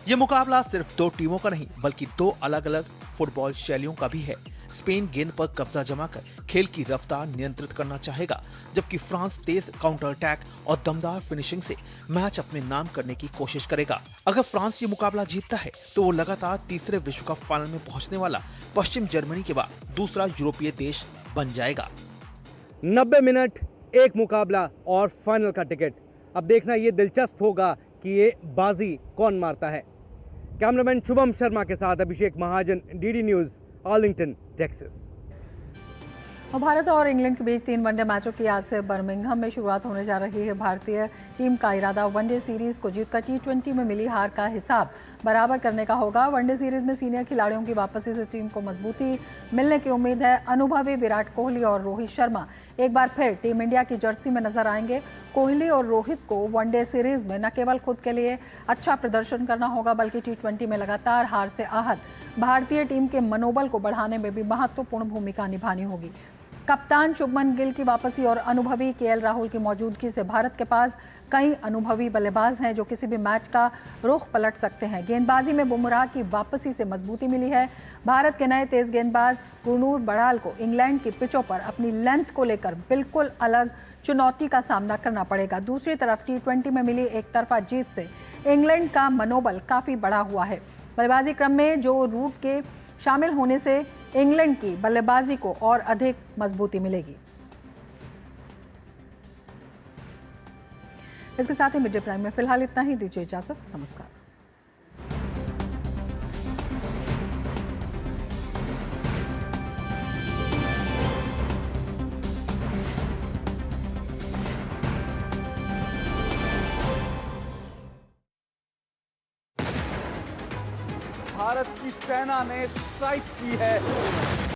ये मुकाबला सिर्फ 2 टीमों का नहीं बल्कि 2 अलग अलग फुटबॉल शैलियों का भी है। स्पेन गेंद पर कब्जा जमाकर खेल की रफ्तार नियंत्रित करना चाहेगा, जबकि फ्रांस तेज काउंटर अटैक और दमदार फिनिशिंग से मैच अपने नाम करने की कोशिश करेगा। अगर फ्रांस ये मुकाबला जीतता है तो वो लगातार तीसरे विश्व कप फाइनल में पहुंचने वाला पश्चिम जर्मनी के बाद दूसरा यूरोपीय देश बन जाएगा। 90 मिनट, एक मुकाबला और फाइनल का टिकट। अब देखना ये दिलचस्प होगा कि ये बाजी कौन मारता है। कैमरामैन शुभम शर्मा के साथ अभिषेक महाजन, डीडी न्यूज, आर्लिंगटन, टेक्सास। और भारत और इंग्लैंड के बीच 3 वनडे मैचों की आज से बर्मिंघम में शुरुआत होने जा रही है। भारतीय टीम का इरादा वनडे सीरीज को जीतकर T20 में मिली हार का हिसाब बराबर करने का होगा। वनडे सीरीज में सीनियर खिलाड़ियों की वापसी से टीम को मजबूती मिलने की उम्मीद है। अनुभवी विराट कोहली और रोहित शर्मा एक बार फिर टीम इंडिया की जर्सी में नजर आएंगे। कोहली और रोहित को वनडे सीरीज में न केवल खुद के लिए अच्छा प्रदर्शन करना होगा, बल्कि T20 में लगातार हार से आहत भारतीय टीम के मनोबल को बढ़ाने में भी महत्वपूर्ण भूमिका निभानी होगी। कप्तान शुभमन गिल की वापसी और अनुभवी KL राहुल की मौजूदगी से भारत के पास कई अनुभवी बल्लेबाज हैं जो किसी भी मैच का रुख पलट सकते हैं। गेंदबाजी में बुमराह की वापसी से मजबूती मिली है। भारत के नए तेज गेंदबाज गुरनूर बड़ाल को इंग्लैंड की पिचों पर अपनी लेंथ को लेकर बिल्कुल अलग चुनौती का सामना करना पड़ेगा। दूसरी तरफ T20 में मिली एक तरफा जीत से इंग्लैंड का मनोबल काफी बढ़ा हुआ है। बल्लेबाजी क्रम में जो रूट के शामिल होने से इंग्लैंड की बल्लेबाजी को और अधिक मजबूती मिलेगी। इसके साथ ही मिड डे प्राइम में फिलहाल इतना ही। दीजिए इजाजत, नमस्कार। भारत की सेना ने स्ट्राइक की है।